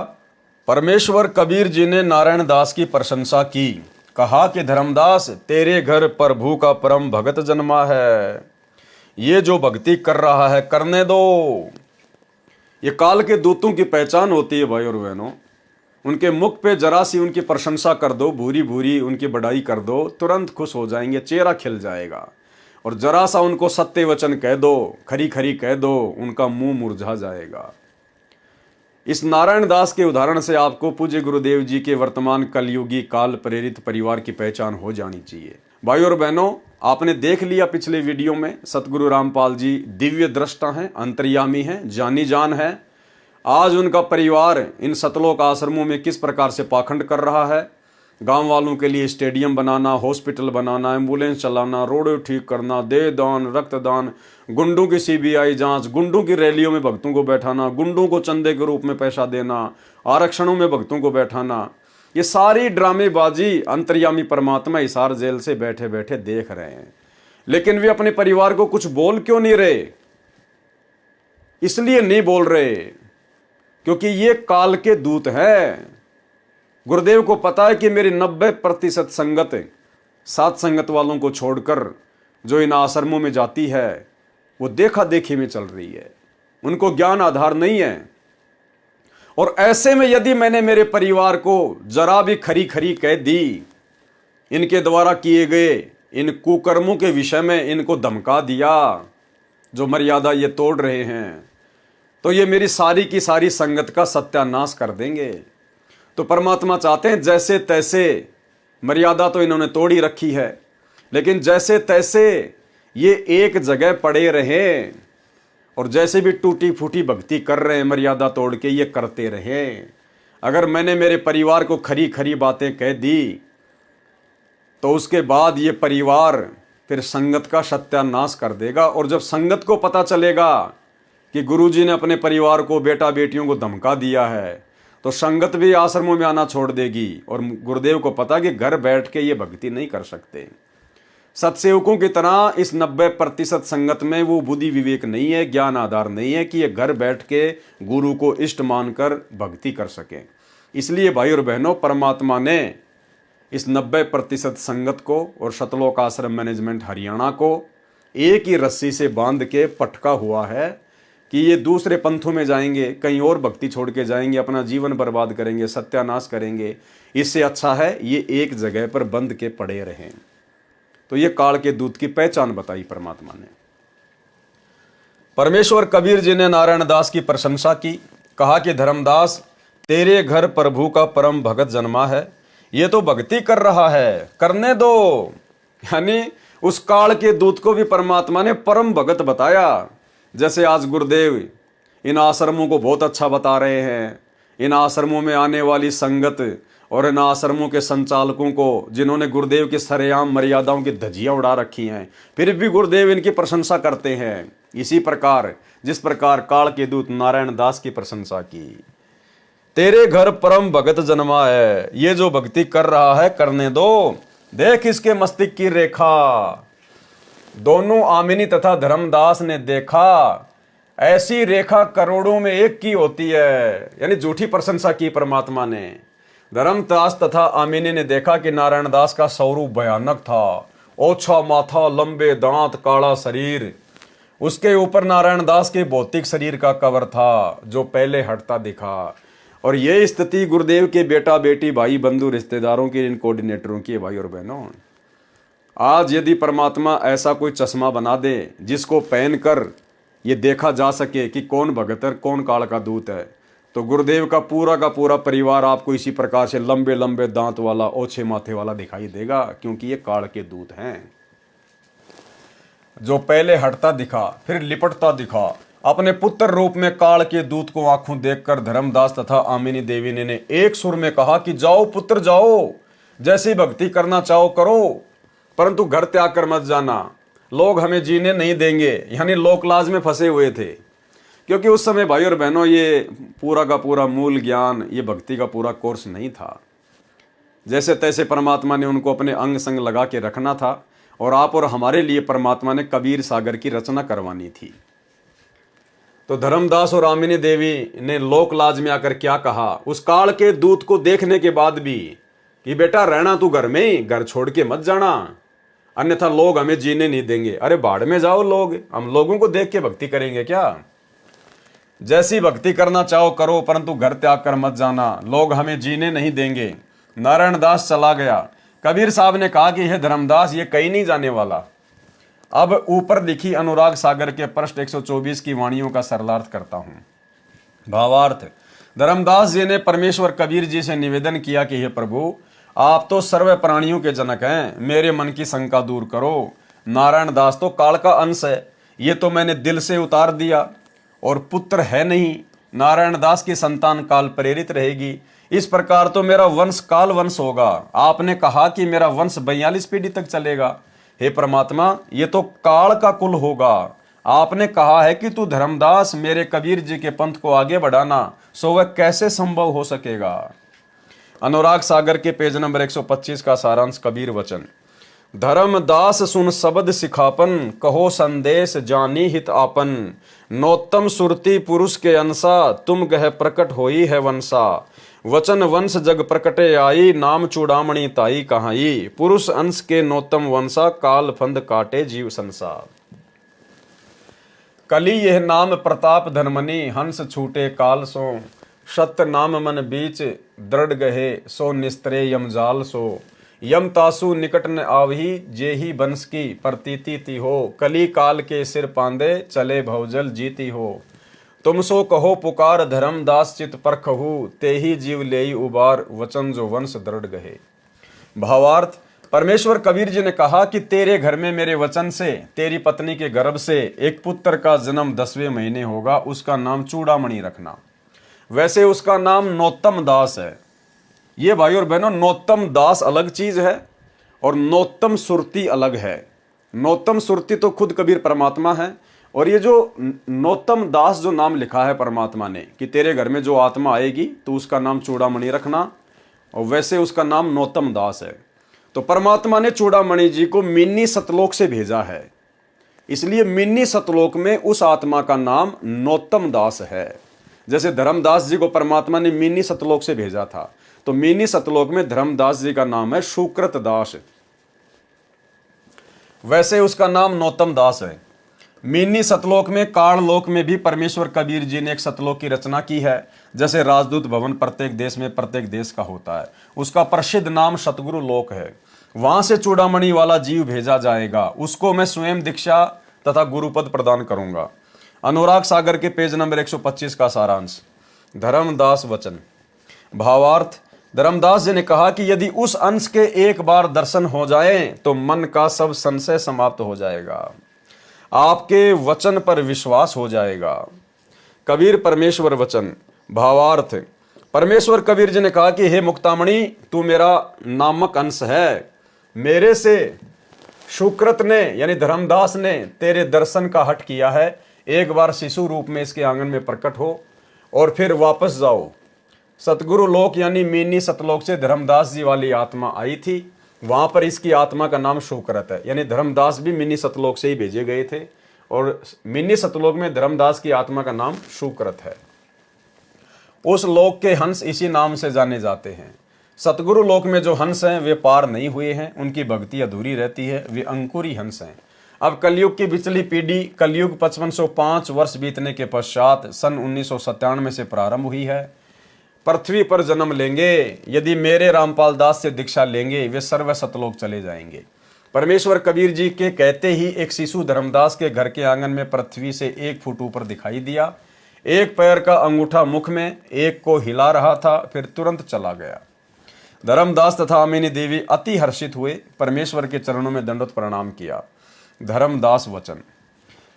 परमेश्वर कबीर जी ने नारायण दास की प्रशंसा की, कहा कि धर्मदास, तेरे घर प्रभु का परम भगत जन्मा है, ये जो भक्ति कर रहा है करने दो। ये काल के दूतों की पहचान होती है भाई और बहनों। उनके मुख पे जरा सी उनकी प्रशंसा कर दो, भूरी भूरी उनकी बढ़ाई कर दो, तुरंत खुश हो जाएंगे, चेहरा खिल जाएगा। और जरा सा उनको सत्य वचन कह दो, खरी खरी कह दो, उनका मुंह मुरझा जाएगा। इस नारायण दास के उदाहरण से आपको पूज्य गुरुदेव जी के वर्तमान कलयुगी काल प्रेरित परिवार की पहचान हो जानी चाहिए। भाई और बहनों, आपने देख लिया पिछले वीडियो में, सतगुरु रामपाल जी दिव्य दृष्टा हैं, अंतर्यामी हैं, जानी जान है। आज उनका परिवार इन सतलोक आश्रमों में किस प्रकार से पाखंड कर रहा है। गांव वालों के लिए स्टेडियम बनाना, हॉस्पिटल बनाना, एम्बुलेंस चलाना, रोड ठीक करना, देह दान, रक्तदान, गुंडों की सीबीआई जांच, गुंडों की रैलियों में भक्तों को बैठाना, गुंडों को चंदे के रूप में पैसा देना, आरक्षणों में भक्तों को बैठाना, ये सारी ड्रामेबाजी अंतर्यामी परमात्मा हिसार जेल से बैठे बैठे देख रहे हैं। लेकिन वे अपने परिवार को कुछ बोल क्यों नहीं रहे? इसलिए नहीं बोल रहे क्योंकि ये काल के दूत हैं। गुरुदेव को पता है कि मेरी 90% संगत सात संगत वालों को छोड़कर जो इन आश्रमों में जाती है वो देखा देखी में चल रही है, उनको ज्ञान आधार नहीं है। और ऐसे में यदि मैंने मेरे परिवार को जरा भी खरी खरी कह दी, इनके द्वारा किए गए इन कुकर्मों के विषय में इनको धमका दिया, जो मर्यादा ये तोड़ रहे हैं, तो ये मेरी सारी की सारी संगत का सत्यानाश कर देंगे। तो परमात्मा चाहते हैं जैसे तैसे, मर्यादा तो इन्होंने तोड़ ही रखी है, लेकिन जैसे तैसे ये एक जगह पड़े रहे और जैसे भी टूटी फूटी भक्ति कर रहे हैं मर्यादा तोड़ के, ये करते रहे। अगर मैंने मेरे परिवार को खरी खरी बातें कह दी तो उसके बाद ये परिवार फिर संगत का सत्यानाश कर देगा। और जब संगत को पता चलेगा कि गुरुजी ने अपने परिवार को, बेटा बेटियों को धमका दिया है, तो संगत भी आश्रमों में आना छोड़ देगी। और गुरुदेव को पता कि घर बैठ के ये भक्ति नहीं कर सकते। सत्सेवकों की तरह इस 90% संगत में वो बुद्धि विवेक नहीं है, ज्ञान आधार नहीं है कि ये घर बैठ के गुरु को इष्ट मानकर भक्ति कर सकें। इसलिए भाई और बहनों, परमात्मा ने इस 90% संगत को और शतलोक आश्रम मैनेजमेंट हरियाणा को एक ही रस्सी से बांध के पटका हुआ है कि ये दूसरे पंथों में जाएंगे, कहीं और भक्ति छोड़ के जाएंगे, अपना जीवन बर्बाद करेंगे, सत्यानाश करेंगे। इससे अच्छा है ये एक जगह पर बंध के पड़े रहें। तो ये काल के दूत की पहचान बताई परमात्मा ने। परमेश्वर कबीर जी ने नारायण दास की प्रशंसा की, कहा कि धर्मदास तेरे घर प्रभु का परम भगत जन्मा है, ये तो भक्ति कर रहा है, करने दो। यानी उस काल के दूत को भी परमात्मा ने परम भगत बताया। जैसे आज गुरुदेव इन आश्रमों को बहुत अच्छा बता रहे हैं, इन आश्रमों में आने वाली संगत और इन आश्रमों के संचालकों को, जिन्होंने गुरुदेव की सरेआम मर्यादाओं की धज्जियां उड़ा रखी हैं, फिर भी गुरुदेव इनकी प्रशंसा करते हैं। इसी प्रकार जिस प्रकार काल के दूत नारायण दास की प्रशंसा की, तेरे घर परम भगत जन्मा है, ये जो भक्ति कर रहा है करने दो। देख इसके मस्तिष्क की रेखा। दोनों आमिनी तथा धर्मदास ने देखा, ऐसी रेखा करोड़ों में एक की होती है। यानी झूठी प्रशंसा की परमात्मा ने। धर्मदास तथा आमिनी ने देखा कि नारायण दास का स्वरूप भयानक था, ओछा माथा, लंबे दांत, काला शरीर। उसके ऊपर नारायण दास के भौतिक शरीर का कवर था जो पहले हटता दिखा। और ये स्थिति गुरुदेव के बेटा बेटी, भाई बंधु, रिश्तेदारों की, इन कोऑर्डिनेटरों की है। भाई और बहनों, आज यदि परमात्मा ऐसा कोई चश्मा बना दे जिसको पहनकर ये देखा जा सके कि कौन भगत है, कौन काल का दूत है, तो गुरुदेव का पूरा परिवार आपको इसी प्रकार से लंबे लंबे दांत वाला, ओछे माथे वाला दिखाई देगा, क्योंकि ये काल के दूत हैं। जो पहले हटता दिखा फिर लिपटता दिखा, अपने पुत्र रूप में काल के दूत को आंखों देखकर धर्मदास तथा आमिनी देवी ने एक सुर में कहा कि जाओ पुत्र जाओ, जैसी भक्ति करना चाहो करो, परंतु घर त्याग कर मत जाना, लोग हमें जीने नहीं देंगे। यानी लोकलाज में फंसे हुए थे, क्योंकि उस समय भाई और बहनों ये पूरा का पूरा मूल ज्ञान, ये भक्ति का पूरा कोर्स नहीं था। जैसे तैसे परमात्मा ने उनको अपने अंग संग लगा के रखना था, और आप और हमारे लिए परमात्मा ने कबीर सागर की रचना करवानी थी। तो धर्मदास और आमिनी देवी ने लोकलाज में आकर क्या कहा उस काल के दूत को देखने के बाद भी, कि बेटा रहना तू घर में ही, घर छोड़ के मत जाना, अन्यथा लोग हमें जीने नहीं देंगे। अरे बाढ़ में जाओ लोग, हम लोगों को देख के भक्ति करेंगे क्या? जैसी भक्ति करना चाहो करो, परंतु घर त्याग कर मत जाना, लोग हमें जीने नहीं देंगे। नारायण दास चला गया। कबीर साहब ने कहा कि यह धर्मदास ये कहीं नहीं जाने वाला। अब ऊपर लिखी अनुराग सागर के पृष्ठ 124 की वाणियों का सरलार्थ करता हूं। भावार्थ, धर्मदास जी ने परमेश्वर कबीर जी से निवेदन किया कि हे प्रभु, आप तो सर्व प्राणियों के जनक हैं, मेरे मन की शंका दूर करो। नारायण दास तो काल का अंश है, ये तो मैंने दिल से उतार दिया, और पुत्र है नहीं, नारायण दास की संतान काल प्रेरित रहेगी। इस प्रकार तो मेरा वंश काल वंश होगा। आपने कहा कि मेरा वंश 42 पीढ़ी तक चलेगा। हे परमात्मा, ये तो काल का कुल होगा। आपने कहा है कि तू धर्मदास मेरे कबीर जी के पंथ को आगे बढ़ाना, सो वह कैसे संभव हो सकेगा? अनुराग सागर के पेज नंबर 125 का सारांश कबीर वचन। धर्मदास सुन शब्द सिखापन, कहो संदेश जानी हित आपन। नौत्तम सुरति पुरुष के अंसा, तुम गह प्रकट होई है वंसा। वचन वंश जग प्रकटे आई, नाम चूड़ामणि ताई कहाई। पुरुष अंश के नौत्तम वंशा, काल फंद काटे जीव संसार। कली यह नाम प्रताप धनमनी, हंस छूटे काल सो। सत्य नाम मन बीच दृढ़ गहे, सो निस्त्रे यमजाल सो। यम तासु निकट न आवही, जेही बंस की प्रतीति ती हो। कली काल के सिर पांदे, चले भवजल जीती हो। तुम सो कहो पुकार धर्मदास चित परखहु, तेही जीव लेई उबार, वचन जो वंश दृढ़ गहे। भावार्थ, परमेश्वर कबीर जी ने कहा कि तेरे घर में मेरे वचन से, तेरी पत्नी के गर्भ से एक पुत्र का जन्म 10वें महीने होगा, उसका नाम चूड़ामणि रखना। वैसे उसका नाम नौत्तम दास है। ये भाई और बहनों, नौत्तम दास अलग चीज है और नौत्तम सुरति अलग है। नौत्तम सुरति तो खुद कबीर परमात्मा है, और ये जो नौत्तम दास जो नाम लिखा है परमात्मा ने कि तेरे घर में जो आत्मा आएगी तो उसका नाम चूड़ामणि रखना, और वैसे उसका नाम नौत्तम दास है। तो परमात्मा ने चूड़ामणि जी को मिन्नी सतलोक से भेजा है, इसलिए मिन्नी सतलोक में उस आत्मा का नाम नौत्तम दास है। जैसे धर्मदास जी को परमात्मा ने मिन्नी सतलोक से भेजा था, तो मिन्नी सतलोक में धर्मदास जी का नाम है शुक्रत दास, वैसे उसका नाम नौत्तम दास है। मिन्नी सतलोक में, काललोक में भी परमेश्वर कबीर जी ने एक सतलोक की रचना की है। जैसे राजदूत भवन प्रत्येक देश में प्रत्येक देश का होता है, उसका प्रसिद्ध नाम सतगुरु लोक है। वहां से चूड़ामणि वाला जीव भेजा जाएगा, उसको मैं स्वयं दीक्षा तथा गुरुपद प्रदान करूंगा। अनुराग सागर के पेज नंबर 125 का सारांश। धर्मदास वचन। भावार्थ, धर्मदास जी ने कहा कि यदि उस अंश के एक बार दर्शन हो जाए तो मन का सब संशय समाप्त हो जाएगा, आपके वचन पर विश्वास हो जाएगा। कबीर परमेश्वर वचन। भावार्थ, परमेश्वर कबीर जी ने कहा कि हे मुक्तामणि, तू मेरा नामक अंश है। मेरे से शुक्रत ने यानी धर्मदास ने तेरे दर्शन का हट किया है। एक बार शिशु रूप में इसके आंगन में प्रकट हो और फिर वापस जाओ। सतगुरु लोक यानी मिन्नी सतलोक से धर्मदास जी वाली आत्मा आई थी, वहां पर इसकी आत्मा का नाम शुक्रत है। यानी धर्मदास भी मिन्नी सतलोक से ही भेजे गए थे, और मिन्नी सतलोक में धर्मदास की आत्मा का नाम शुक्रत है। उस लोक के हंस इसी नाम से जाने जाते हैं। सतगुरु लोक में जो हंस हैं वे पार नहीं हुए हैं, उनकी भक्ति अधूरी रहती है, वे अंकुरी हंस हैं। अब कलयुग की पिछली पीढ़ी, कलयुग 5505 वर्ष बीतने के पश्चात सन 1997 से प्रारंभ हुई है, पृथ्वी पर जन्म लेंगे। यदि मेरे रामपाल दास से दीक्षा लेंगे वे सर्व सतलोक चले जाएंगे। परमेश्वर कबीर जी के कहते ही एक शिशु धर्मदास के घर के आंगन में पृथ्वी से 1 फुट ऊपर दिखाई दिया। एक पैर का अंगूठा मुख में, एक को हिला रहा था, फिर तुरंत चला गया। धर्मदास तथा अमीनी देवी अति हर्षित हुए, परमेश्वर के चरणों में दंडवत प्रणाम किया। धर्मदास वचन।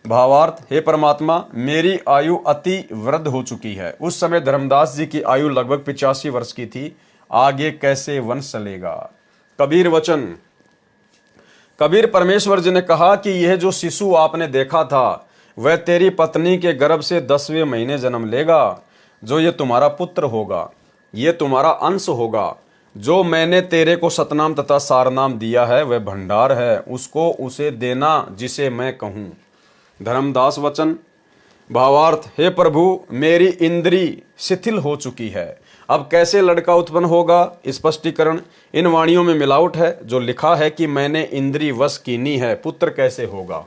भावार्थ, हे परमात्मा, मेरी आयु अति वृद्ध हो चुकी है। उस समय धर्मदास जी की आयु लगभग 85 वर्ष की थी। आगे कैसे वंश चलेगा। कबीर वचन। कबीर परमेश्वर जी ने कहा कि यह जो शिशु आपने देखा था वह तेरी पत्नी के गर्भ से 10वें महीने जन्म लेगा। जो ये तुम्हारा पुत्र होगा, ये तुम्हारा अंश होगा। जो मैंने तेरे को सतनाम तथा सारनाम दिया है वह भंडार है, उसको उसे देना जिसे मैं कहूँ। धर्मदास वचन। भावार्थ, हे प्रभु, मेरी इंद्री शिथिल हो चुकी है, अब कैसे लड़का उत्पन्न होगा। स्पष्टीकरण, इन वाणियों में मिलावट है। जो लिखा है कि मैंने इंद्री वश कीनी है, पुत्र कैसे होगा,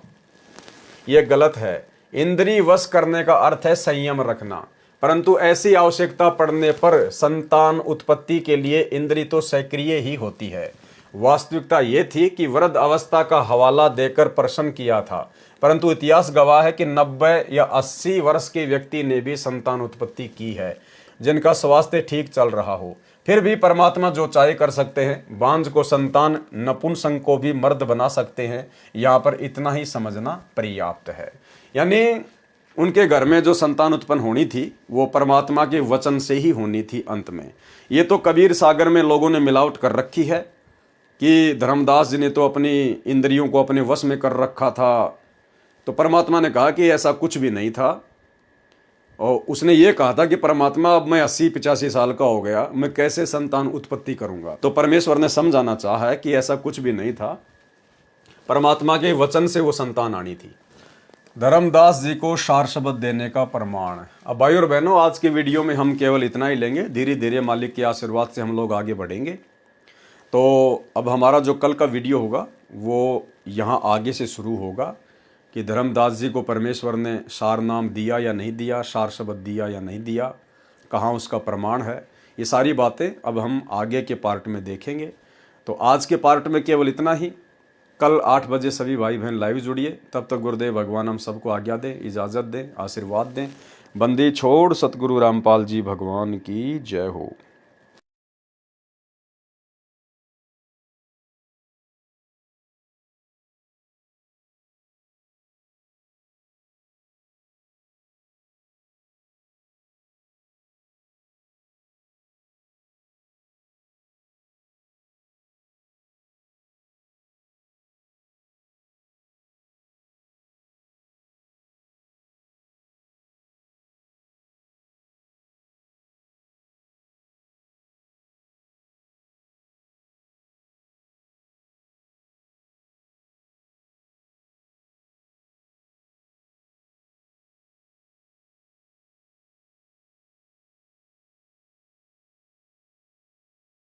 यह गलत है। इंद्री वश करने का अर्थ है संयम रखना, परंतु ऐसी आवश्यकता पड़ने पर संतान उत्पत्ति के लिए इंद्री तो सक्रिय ही होती है। वास्तविकता ये थी कि वृद्ध अवस्था का हवाला देकर प्रश्न किया था, परंतु इतिहास गवाह है कि 90 या 80 वर्ष के व्यक्ति ने भी संतान उत्पत्ति की है, जिनका स्वास्थ्य ठीक चल रहा हो। फिर भी परमात्मा जो चाहे कर सकते हैं। बांझ को संतान, नपुंसक को भी मर्द बना सकते हैं। यहाँ पर इतना ही समझना पर्याप्त है। यानी उनके घर में जो संतान उत्पन्न होनी थी वो परमात्मा के वचन से ही होनी थी। अंत में ये तो कबीर सागर में लोगों ने मिलावट कर रखी है कि धर्मदास जी ने तो अपनी इंद्रियों को अपने वश में कर रखा था, तो परमात्मा ने कहा कि ऐसा कुछ भी नहीं था। और उसने ये कहा था कि परमात्मा, अब मैं 80-85 साल का हो गया, मैं कैसे संतान उत्पत्ति करूंगा। तो परमेश्वर ने समझाना चाहा है कि ऐसा कुछ भी नहीं था। परमात्मा के वचन से वो संतान आनी थी। धर्मदास जी को सार शब्द देने का प्रमाण। अब भाई और बहनों, आज की वीडियो में हम केवल इतना ही लेंगे, धीरे धीरे मालिक के आशीर्वाद से हम लोग आगे बढ़ेंगे। तो अब हमारा जो कल का वीडियो होगा वो यहाँ आगे से शुरू होगा कि धर्मदास जी को परमेश्वर ने सार नाम दिया या नहीं दिया, सार शब्द दिया या नहीं दिया, कहाँ उसका प्रमाण है, ये सारी बातें अब हम आगे के पार्ट में देखेंगे। तो आज के पार्ट में केवल इतना ही। कल 8 बजे सभी भाई बहन लाइव जुड़िए। तब तक गुरुदेव भगवान हम सबको आज्ञा दें, इजाज़त दें, आशीर्वाद दें। बंदी छोड़ सतगुरु रामपाल जी भगवान की जय हो।